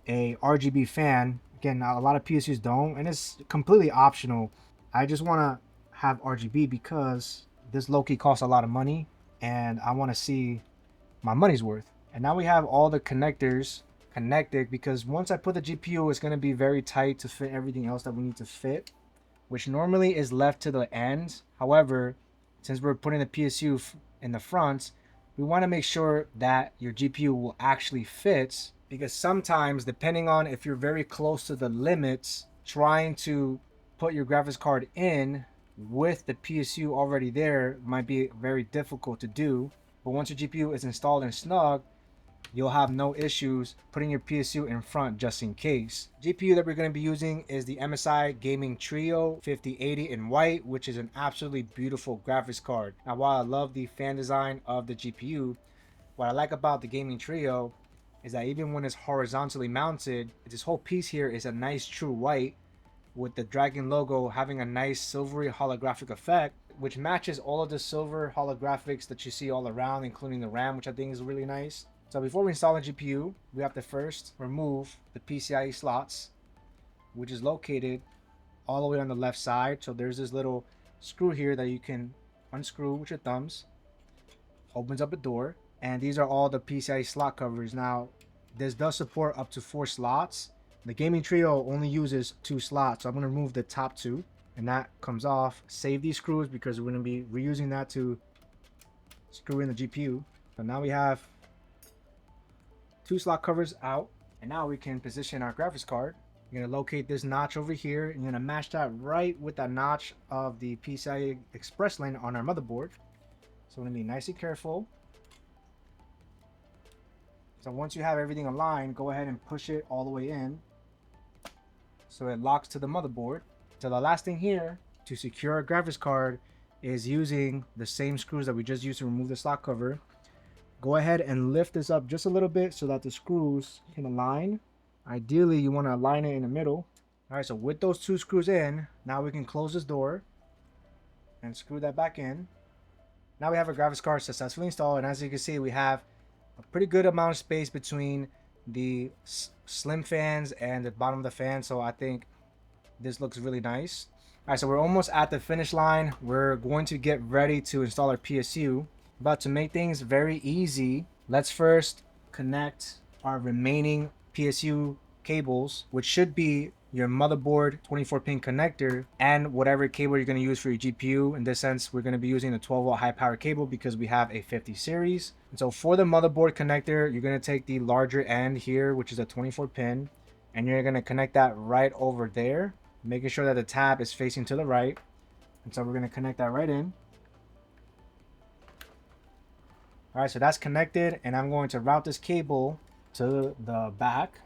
a RGB fan. Again, a lot of PSUs don't, and it's completely optional. I just want to have RGB because this Loki costs a lot of money, and I want to see my money's worth. And now we have all the connectors connected, because once I put the GPU, it's going to be very tight to fit everything else that we need to fit, which normally is left to the end. However, since we're putting the PSU in the front, we want to make sure that your GPU will actually fit, because sometimes, depending on if you're very close to the limits, trying to put your graphics card in with the PSU already there might be very difficult to do. But once your GPU is installed and snug, you'll have no issues putting your PSU in front just in case. GPU that we're going to be using is the MSI Gaming Trio 5080 in white, which is an absolutely beautiful graphics card. Now, while I love the fan design of the GPU, what I like about the Gaming Trio is that even when it's horizontally mounted, this whole piece here is a nice true white, with the dragon logo having a nice silvery holographic effect, which matches all of the silver holographics that you see all around, including the RAM, which I think is really nice. So before we install the GPU, we have to first remove the PCIe slots, which is located all the way on the left side. So there's this little screw here that you can unscrew with your thumbs. Opens up a door, and these are all the PCIe slot covers. Now, this does support up to 4 slots. The Gaming Trio only uses 2 slots, so I'm going to remove the top 2, and that comes off. Save these screws because we're going to be reusing that to screw in the GPU. So now we have 2 slot covers out, and now we can position our graphics card. You're going to locate this notch over here, and you're going to match that right with that notch of the PCI Express lane on our motherboard. So we're going to be nice and careful. So once you have everything aligned, go ahead and push it all the way in so it locks to the motherboard. So the last thing here to secure a graphics card is using the same screws that we just used to remove the slot cover. Go ahead and lift this up just a little bit so that the screws can align. Ideally, you want to align it in the middle. All right, so with those 2 screws in, now we can close this door and screw that back in. Now we have our graphics card successfully installed, and as you can see, we have a pretty good amount of space between the slim fans and the bottom of the fan, so I think this looks really nice. All right, so we're almost at the finish line. We're going to get ready to install our PSU, but to make things very easy, let's first connect our remaining PSU cables, which should be your motherboard 24-pin connector and whatever cable you're going to use for your GPU. In this sense, we're going to be using the 12-volt high power cable because we have a 50 series. And so for the motherboard connector, you're going to take the larger end here, which is a 24-pin, and you're going to connect that right over there, making sure that the tab is facing to the right. And so we're going to connect that right in. All right, so that's connected, and I'm going to route this cable to the back,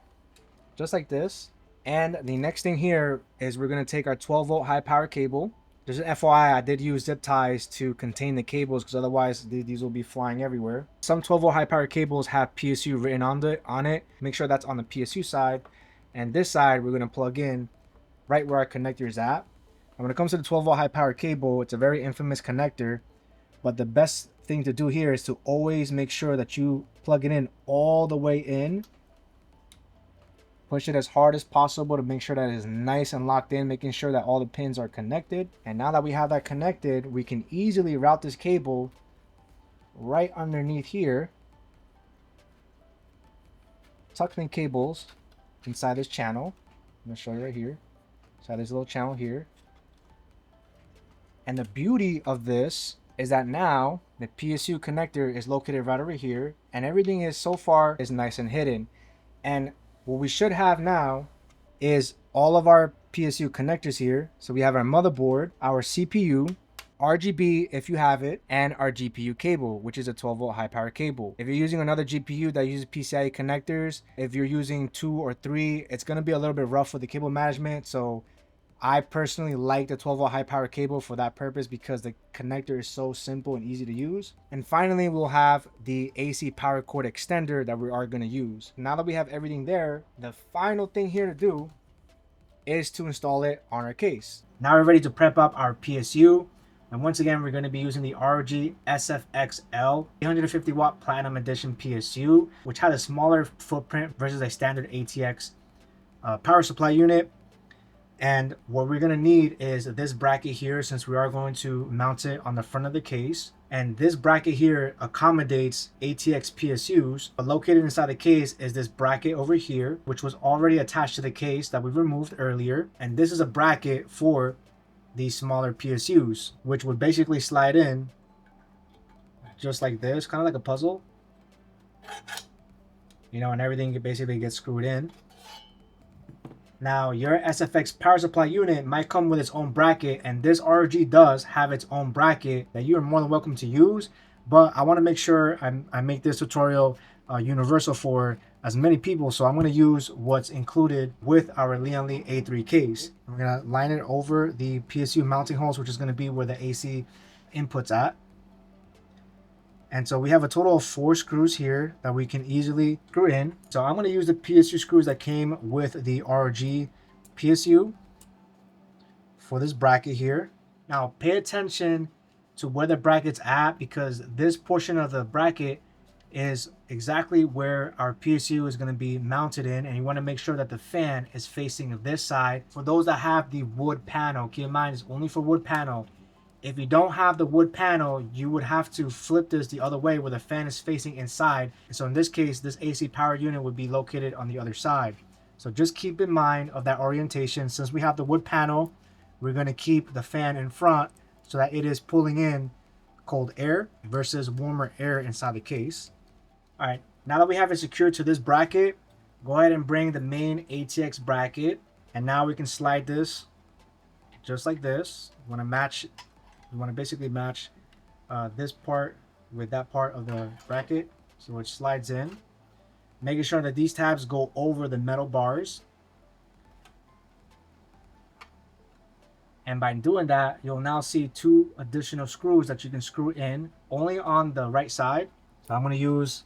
just like this. And the next thing here is we're going to take our 12-volt high power cable. Just an FYI, I did use zip ties to contain the cables because otherwise these will be flying everywhere. Some 12-volt high power cables have PSU written on it. Make sure that's on the PSU side. And this side, we're going to plug in right where our connector is at. And when it comes to the 12-volt high power cable, it's a very infamous connector. But the best thing to do here is to always make sure that you plug it in all the way in. Push it as hard as possible to make sure that it is nice and locked in, making sure that all the pins are connected. And now that we have that connected, we can easily route this cable right underneath here. Tuck in cables inside this channel. I'm gonna show you right here. So there's a little channel here. And the beauty of this is that now the PSU connector is located right over here, and everything is so far is nice and hidden. And what we should have now is all of our PSU connectors here. So we have our motherboard, our CPU, RGB if you have it, and our GPU cable, which is a 12-volt high power cable. If you're using another GPU that uses PCIe connectors, if you're using 2 or 3, it's going to be a little bit rough with the cable management. So I personally like the 12-volt high power cable for that purpose because the connector is so simple and easy to use. And finally, we'll have the AC power cord extender that we are going to use. Now that we have everything there, the final thing here to do is to install it on our case. Now we're ready to prep up our PSU. And once again, we're going to be using the ROG SFX-L 850 watt Platinum Edition PSU, which has a smaller footprint versus a standard ATX power supply unit. And what we're going to need is this bracket here, since we are going to mount it on the front of the case. And this bracket here accommodates ATX PSUs, but located inside the case is this bracket over here, which was already attached to the case that we removed earlier. And this is a bracket for these smaller PSUs, which would basically slide in just like this, kind of like a puzzle, you know, and everything basically gets screwed in. Now, your SFX power supply unit might come with its own bracket, and this ROG does have its own bracket that you are more than welcome to use, but I want to make sure I make this tutorial universal for as many people, so I'm going to use what's included with our Lian Li A3 case. We're going to line it over the PSU mounting holes, which is going to be where the AC input's at. And so we have a total of 4 screws here that we can easily screw in. So I'm going to use the PSU screws that came with the ROG PSU for this bracket here. Now pay attention to where the bracket's at, because this portion of the bracket is exactly where our PSU is going to be mounted in, and you want to make sure that the fan is facing this side. For those that have the wood panel, keep in mind it's only for wood panel. If you don't have the wood panel, you would have to flip this the other way where the fan is facing inside. And so in this case, this AC power unit would be located on the other side. So just keep in mind of that orientation. Since we have the wood panel, we're going to keep the fan in front so that it is pulling in cold air versus warmer air inside the case. All right, now that we have it secured to this bracket, go ahead and bring the main ATX bracket. And now we can slide this just like this. We want to basically match this part with that part of the bracket, so it slides in, making sure that these tabs go over the metal bars. And by doing that, you'll now see 2 additional screws that you can screw in only on the right side. So I'm going to use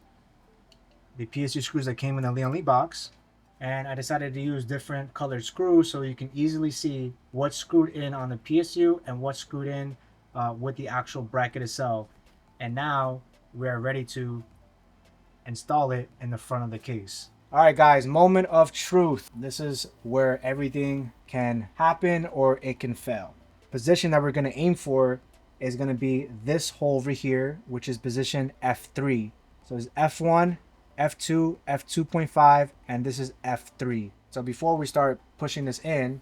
the PSU screws that came in the Lian Li box, and I decided to use different colored screws so you can easily see what's screwed in on the PSU and what's screwed in with the actual bracket itself. And now we are ready to install it in the front of the case. All right, guys, moment of truth. This is where everything can happen or it can fail. Position that we're going to aim for is going to be this hole over here, which is position F3. So it's F1, F2, F2.5, and this is F3. So before we start pushing this in,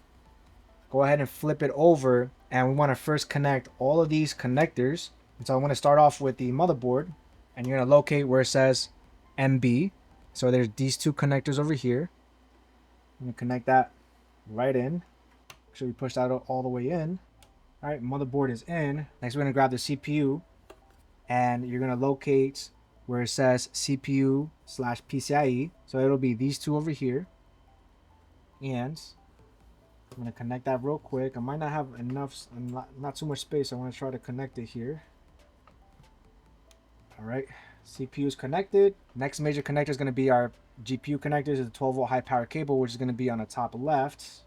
go ahead and flip it over, and we want to first connect all of these connectors. And so I'm going to start off with the motherboard, and you're going to locate where it says MB. So there's these 2 connectors over here. I'm going to connect that right in. Make sure you push that all the way in. All right, motherboard is in. Next, we're going to grab the CPU, and you're going to locate where it says CPU/PCIe. So it'll be these 2 over here. And I'm going to connect that real quick. I might not have enough, not too much space. I want to try to connect it here. All right, CPU is connected. Next major connector is going to be our GPU connectors, the 12-volt high power cable, which is going to be on the top left.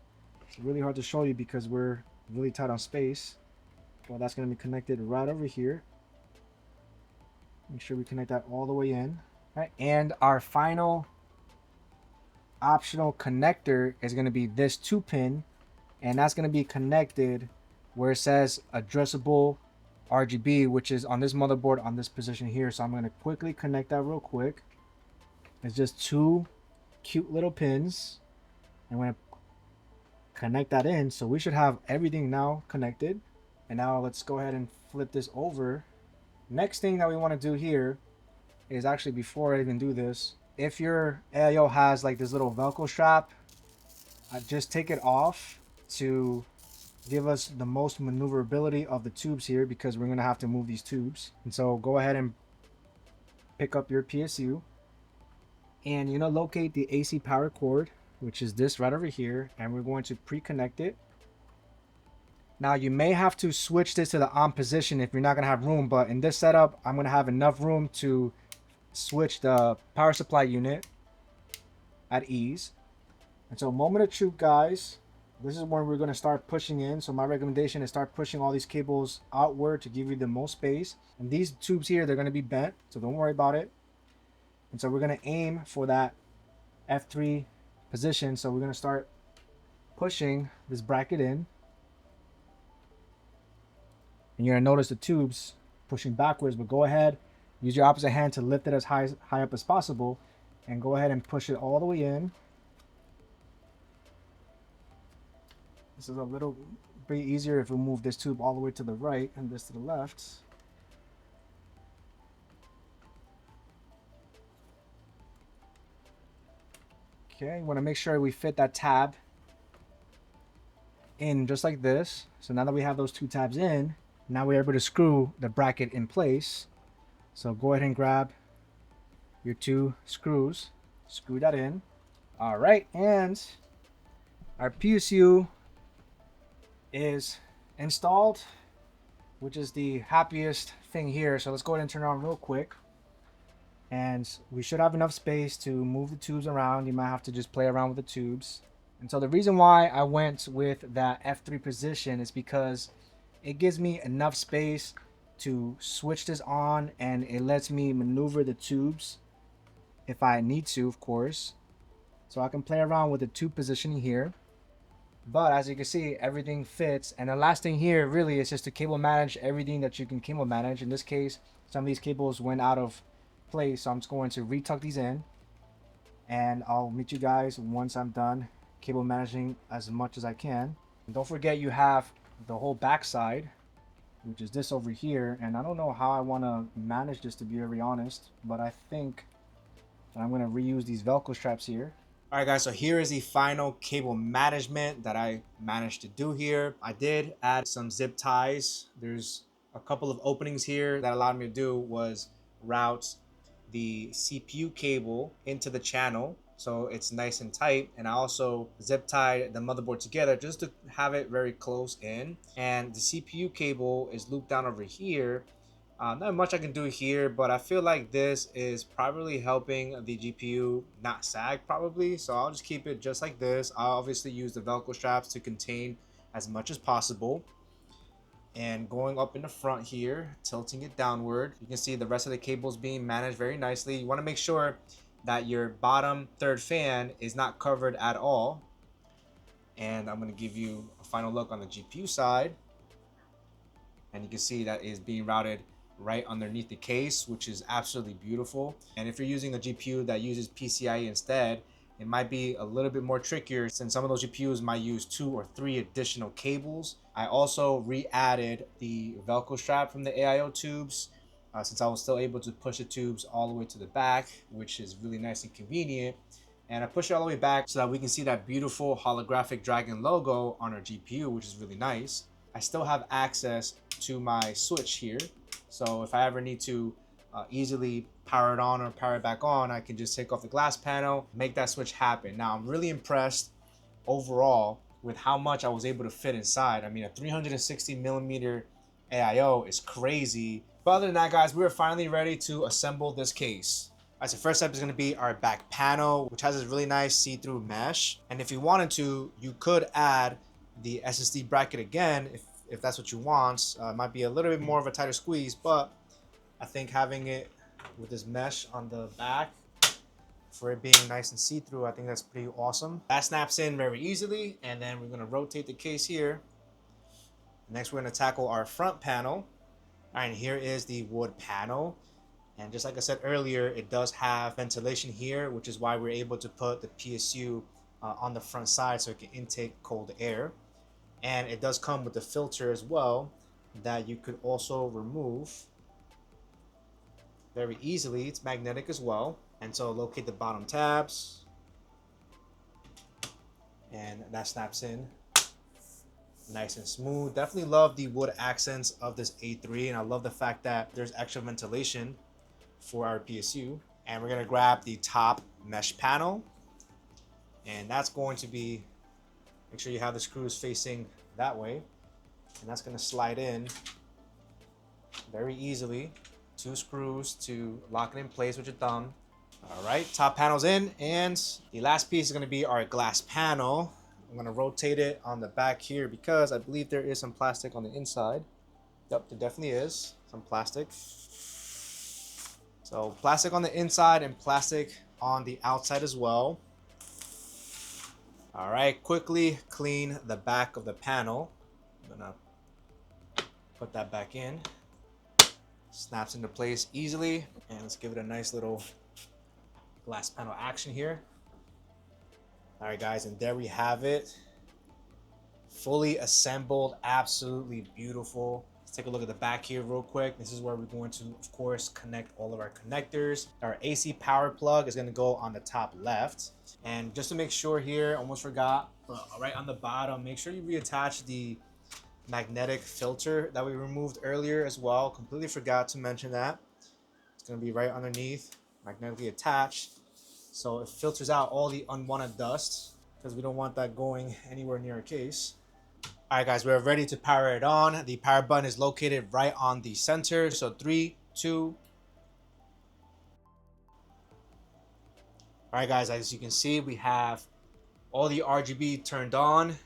It's really hard to show you because we're really tight on space. Well, that's going to be connected right over here. Make sure we connect that all the way in. All right, and our final optional connector is going to be this 2-pin, and that's going to be connected where it says addressable RGB, which is on this motherboard on this position here. So I'm going to quickly connect that real quick. It's just 2 cute little pins. I'm going to connect that in. So we should have everything now connected. And now let's go ahead and flip this over. Next thing that we want to do here is actually, before I even do this, if your AIO has like this little Velcro strap, just take it off to give us the most maneuverability of the tubes here, because we're going to have to move these tubes. And so go ahead and pick up your PSU, and you're going to locate the AC power cord, which is this right over here, and we're going to pre-connect it. Now you may have to switch this to the on position if you're not going to have room, but in this setup I'm going to have enough room to switch the power supply unit at ease. And so, moment of truth, guys, this is when we're going to start pushing in. So my recommendation is start pushing all these cables outward to give you the most space. And these tubes here, they're going to be bent, so don't worry about it. And so we're going to aim for that F3 position. So we're going to start pushing this bracket in. And you're going to notice the tubes pushing backwards, but go ahead, use your opposite hand to lift it as high up as possible, and go ahead and push it all the way in. This is a little bit easier if we move this tube all the way to the right and this to the left. Okay, want to make sure we fit that tab in just like this. So now that we have those two tabs in, now we're able to screw the bracket in place. So go ahead and grab your two screws, screw that in. All right, and our PSU is installed, which is the happiest thing here. So let's go ahead and turn it on real quick, and we should have enough space to move the tubes around. You might have to just play around with the tubes. And so the reason why I went with that F3 position is because it gives me enough space to switch this on, and it lets me maneuver the tubes if I need to, of course. So I can play around with the tube positioning here. But as you can see, everything fits. And the last thing here really is just to cable manage everything that you can cable manage. In this case, some of these cables went out of place, so I'm just going to retuck these in, and I'll meet you guys once I'm done cable managing as much as I can. And don't forget, you have the whole back side, which is this over here. And I don't know how I want to manage this, to be very honest, but I think that I'm going to reuse these Velcro straps here. All right, guys, so here is the final cable management that I managed to do here. I did add some zip ties. There's a couple of openings here that allowed me to do was route the CPU cable into the channel, so it's nice and tight. And I also zip tied the motherboard together just to have it very close in. And the CPU cable is looped down over here. Not much I can do here, but I feel like this is probably helping the GPU not sag probably. So I'll just keep it just like this. I'll obviously use the Velcro straps to contain as much as possible. And going up in the front here, tilting it downward, you can see the rest of the cables being managed very nicely. You want to make sure that your bottom third fan is not covered at all. And I'm going to give you a final look on the GPU side. And you can see that is being routed right underneath the case, which is absolutely beautiful. And if you're using a GPU that uses PCIe instead, it might be a little bit more trickier, since some of those GPUs might use 2 or 3 additional cables. I also re-added the Velcro strap from the AIO tubes, since I was still able to push the tubes all the way to the back, which is really nice and convenient. And I push it all the way back so that we can see that beautiful holographic Dragon logo on our GPU, which is really nice. I still have access to my switch here, so if I ever need to easily power it on or power it back on, I can just take off the glass panel, make that switch happen. Now I'm really impressed overall with how much I was able to fit inside. I mean, a 360mm AIO is crazy. But other than that, guys, we are finally ready to assemble this case. Alright, so first step is going to be our back panel, which has this really nice see-through mesh. And if you wanted to, you could add the SSD bracket again if that's what you want. It might be a little bit more of a tighter squeeze, but I think having it with this mesh on the back, for it being nice and see-through, I think that's pretty awesome. That snaps in very easily, and then we're going to rotate the case here. Next, we're going to tackle our front panel. All right, here is the wood panel. And just like I said earlier, it does have ventilation here, which is why we're able to put the PSU on the front side so it can intake cold air. And it does come with a filter as well that you could also remove very easily. It's magnetic as well. And so locate the bottom tabs, and that snaps in nice and smooth. Definitely love the wood accents of this A3, and I love the fact that there's extra ventilation for our PSU. And we're gonna grab the top mesh panel, and that's going to be, make sure you have the screws facing that way, and that's gonna slide in very easily. 2 screws to lock it in place with your thumb. All right, top panel's in, and the last piece is gonna be our glass panel. I'm gonna rotate it on the back here because I believe there is some plastic on the inside. Yep, there definitely is some plastic. So plastic on the inside and plastic on the outside as well. All right, quickly clean the back of the panel. I'm gonna put that back in. Snaps into place easily, and let's give it a nice little glass panel action here. All right, guys, and there we have it. Fully assembled, absolutely beautiful. Let's take a look at the back here real quick. This is where we're going to, of course, connect all of our connectors. Our AC power plug is going to go on the top left. And just to make sure here, almost forgot, right on the bottom, make sure you reattach the magnetic filter that we removed earlier as well. Completely forgot to mention that. It's going to be right underneath, magnetically attached. So it filters out all the unwanted dust because we don't want that going anywhere near our case. All right, guys, we're ready to power it on. The power button is located right on the center. So 3, 2. All right, guys, as you can see, we have all the RGB turned on.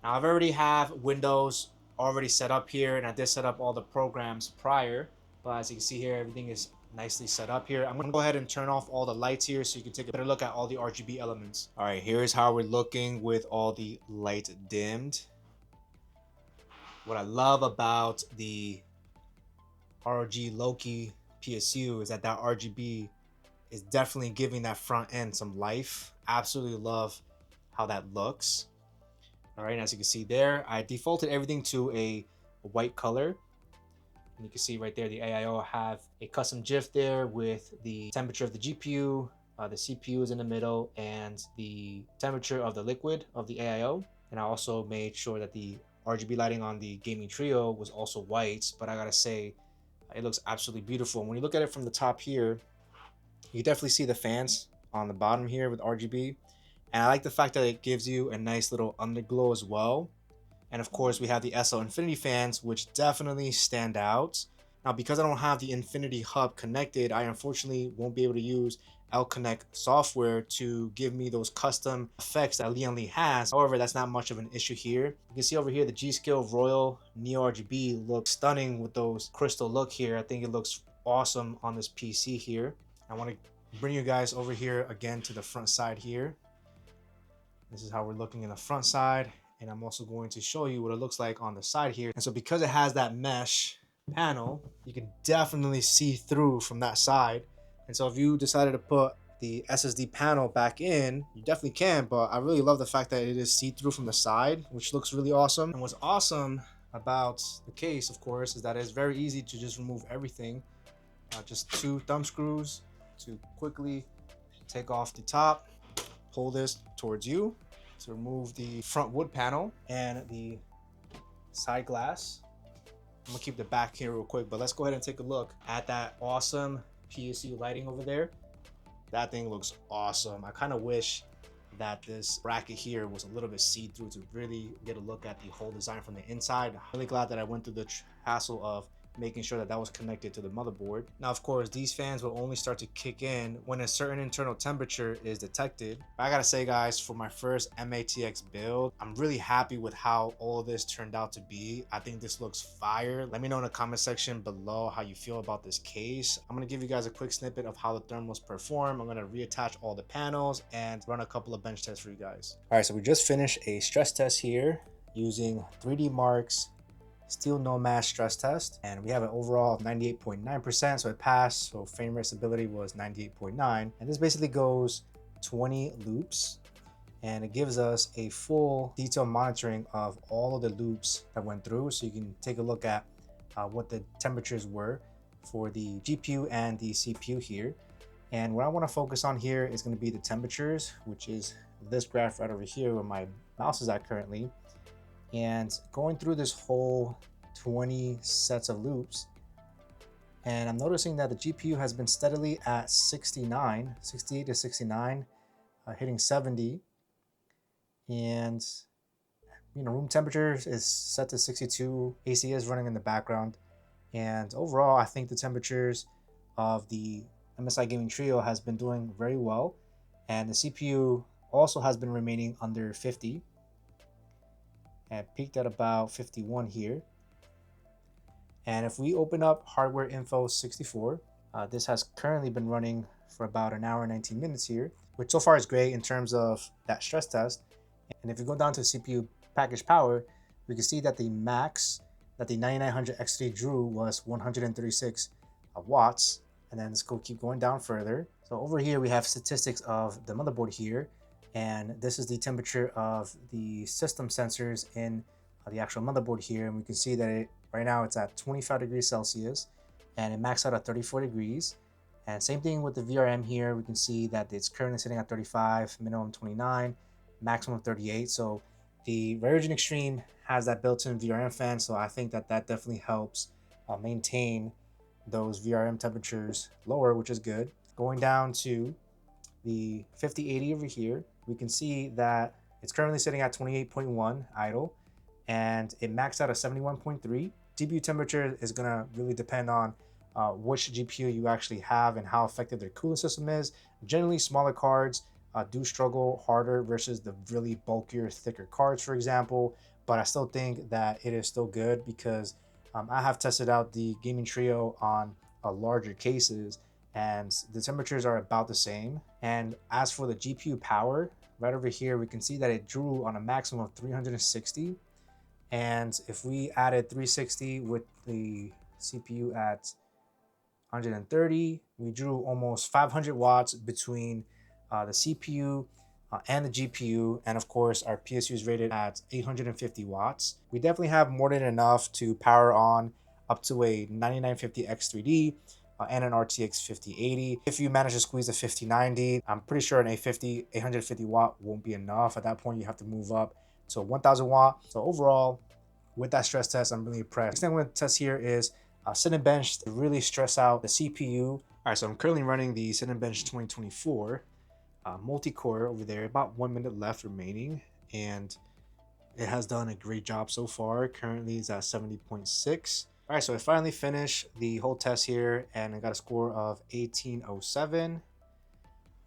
Now I've already have Windows already set up here, and I did set up all the programs prior. But as you can see here, everything is nicely set up here. I'm gonna go ahead and turn off all the lights here so you can take a better look at all the RGB elements. All right, here's how we're looking with all the light dimmed. What I love about the ROG Loki PSU is that RGB is definitely giving that front end some life. Absolutely love how that looks. All right, as you can see there, I defaulted everything to a white color. And you can see right there, the AIO have a custom GIF there with the temperature of the GPU, the CPU is in the middle, and the temperature of the liquid of the AIO. And I also made sure that the RGB lighting on the Gaming Trio was also white, but I gotta say, it looks absolutely beautiful. And when you look at it from the top here, you definitely see the fans on the bottom here with RGB. And I like the fact that it gives you a nice little underglow as well. And of course, we have the SL Infinity fans, which definitely stand out. Now, because I don't have the Infinity hub connected, I unfortunately won't be able to use L-Connect software to give me those custom effects that Lian Li has. However, that's not much of an issue here. You can see over here, the G.Skill Royal Neo RGB looks stunning with those crystal look here. I think it looks awesome on this PC here. I want to bring you guys over here again to the front side here. This is how we're looking in the front side. And I'm also going to show you what it looks like on the side here. And so because it has that mesh panel, you can definitely see through from that side. And so if you decided to put the SSD panel back in, you definitely can, but I really love the fact that it is see-through from the side, which looks really awesome. And what's awesome about the case, of course, is that it's very easy to just remove everything. Just 2 thumb screws to quickly take off the top, pull this towards you to remove the front wood panel and the side glass. I'm gonna keep the back here real quick, but let's go ahead and take a look at that awesome PSU lighting over there. That thing looks awesome. I kind of wish that this bracket here was a little bit see-through to really get a look at the whole design from the inside. I'm really glad that I went through the hassle of making sure that that was connected to the motherboard. Now, of course, these fans will only start to kick in when a certain internal temperature is detected. I gotta say, guys, for my first MATX build, I'm really happy with how all of this turned out to be. I think this looks fire. Let me know in the comment section below how you feel about this case. I'm gonna give you guys a quick snippet of how the thermals perform. I'm gonna reattach all the panels and run a couple of bench tests for you guys. All right, so we just finished a stress test here using 3D Mark's Steel No Mass stress test, and we have an overall of 98.9%, so it passed. So frame rate stability was 98.9, and this basically goes 20 loops. and it gives us a full detailed monitoring of all of the loops that went through, so you can take a look at what the temperatures were for the GPU and the CPU here. And what I want to focus on here is going to be the temperatures, which is this graph right over here where my mouse is at currently. And going through this whole 20 sets of loops, and I'm noticing that the GPU has been steadily at 68 to 69, hitting 70. And room temperature is set to 62. AC is running in the background. And overall, I think the temperatures of the MSI Gaming Trio has been doing very well. And the CPU also has been remaining under 50. And peaked at about 51 here. And if we open up hardware info 64, this has currently been running for about an hour and 19 minutes here, which so far is great in terms of that stress test. And if you go down to CPU package power, we can see that the max that the 9900 X3 drew was 136 watts. And then let's keep going down further. So over here we have statistics of the motherboard here, and this is the temperature of the system sensors in the actual motherboard here, and we can see that right now it's at 25 degrees Celsius and it maxed out at 34 degrees. And same thing with the VRM here, we can see that it's currently sitting at 35, minimum 29, maximum 38. So the Ryujin Extreme has that built-in VRM fan, so I think that definitely helps maintain those VRM temperatures lower, which is good. Going down to the 5080 over here, we can see that it's currently sitting at 28.1 idle, and it maxed out at 71.3. GPU temperature is gonna really depend on which GPU you actually have and how effective their cooling system is. Generally, smaller cards do struggle harder versus the really bulkier, thicker cards, for example. But I still think that it is still good because I have tested out the Gaming Trio on larger cases, and the temperatures are about the same. And as for the GPU power, right over here, we can see that it drew on a maximum of 360. And if we added 360 with the CPU at 130, we drew almost 500 watts between the CPU and the GPU. And of course, our PSU is rated at 850 watts. We definitely have more than enough to power on up to a 9950 X3D and an RTX 5080. If you manage to squeeze a 5090, I'm pretty sure an 850 watt won't be enough. At that point, you have to move up to 1000 watt. So overall, with that stress test, I'm really impressed. Next thing I'm going to test here is Cinebench to really stress out the CPU. All right, so I'm currently running the Cinebench 2024 multi-core over there, about 1 minute left remaining, and it has done a great job so far. Currently it's at 70.6. All right, so I finally finished the whole test here, and I got a score of 1807.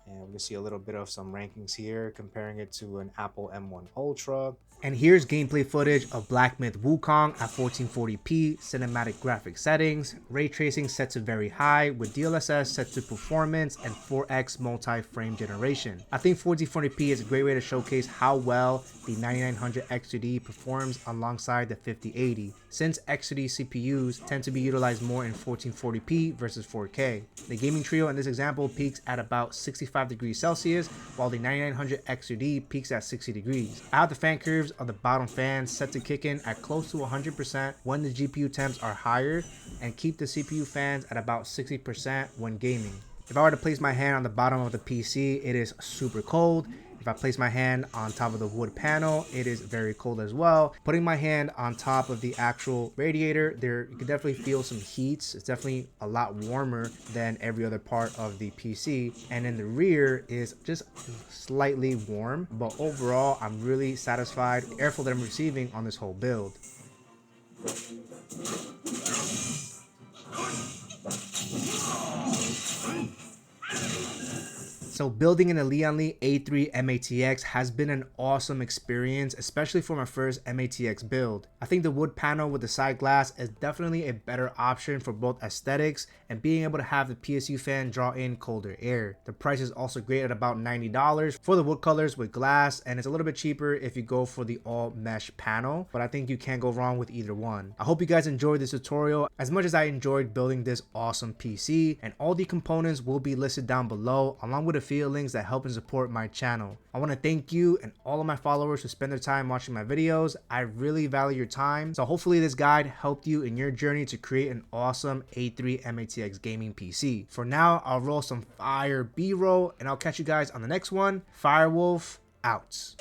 And we can see a little bit of some rankings here, comparing it to an Apple M1 Ultra. And here's gameplay footage of Black Myth Wukong at 1440p, cinematic graphics settings, ray tracing set to very high with DLSS set to performance and 4x multi-frame generation. I think 1440p is a great way to showcase how well the 9900 X2D performs alongside the 5080, since X2D CPUs tend to be utilized more in 1440p versus 4K. The Gaming Trio in this example peaks at about 65 degrees Celsius, while the 9900 X2D peaks at 60 degrees. I have the fan curves of the bottom fans set to kick in at close to 100% when the GPU temps are higher, and keep the CPU fans at about 60% when gaming. If I were to place my hand on the bottom of the PC, it is super cold. If I place my hand on top of the wood panel, it is very cold as well. Putting my hand on top of the actual radiator, you can definitely feel some heats. It's definitely a lot warmer than every other part of the PC. And in the rear is just slightly warm, but overall, I'm really satisfied with the airflow that I'm receiving on this whole build. So building in a Lian Li A3-mATX has been an awesome experience, especially for my first MATX build. I think the wood panel with the side glass is definitely a better option for both aesthetics and being able to have the PSU fan draw in colder air. The price is also great at about $90 for the wood colors with glass, and it's a little bit cheaper if you go for the all mesh panel, but I think you can't go wrong with either one. I hope you guys enjoyed this tutorial as much as I enjoyed building this awesome PC, and all the components will be listed down below along with a affiliate links that help and support my channel. I want to thank you and all of my followers who spend their time watching my videos. I really value your time. So hopefully this guide helped you in your journey to create an awesome A3-mATX gaming PC. For now, I'll roll some fire B-roll and I'll catch you guys on the next one. Firewolf out.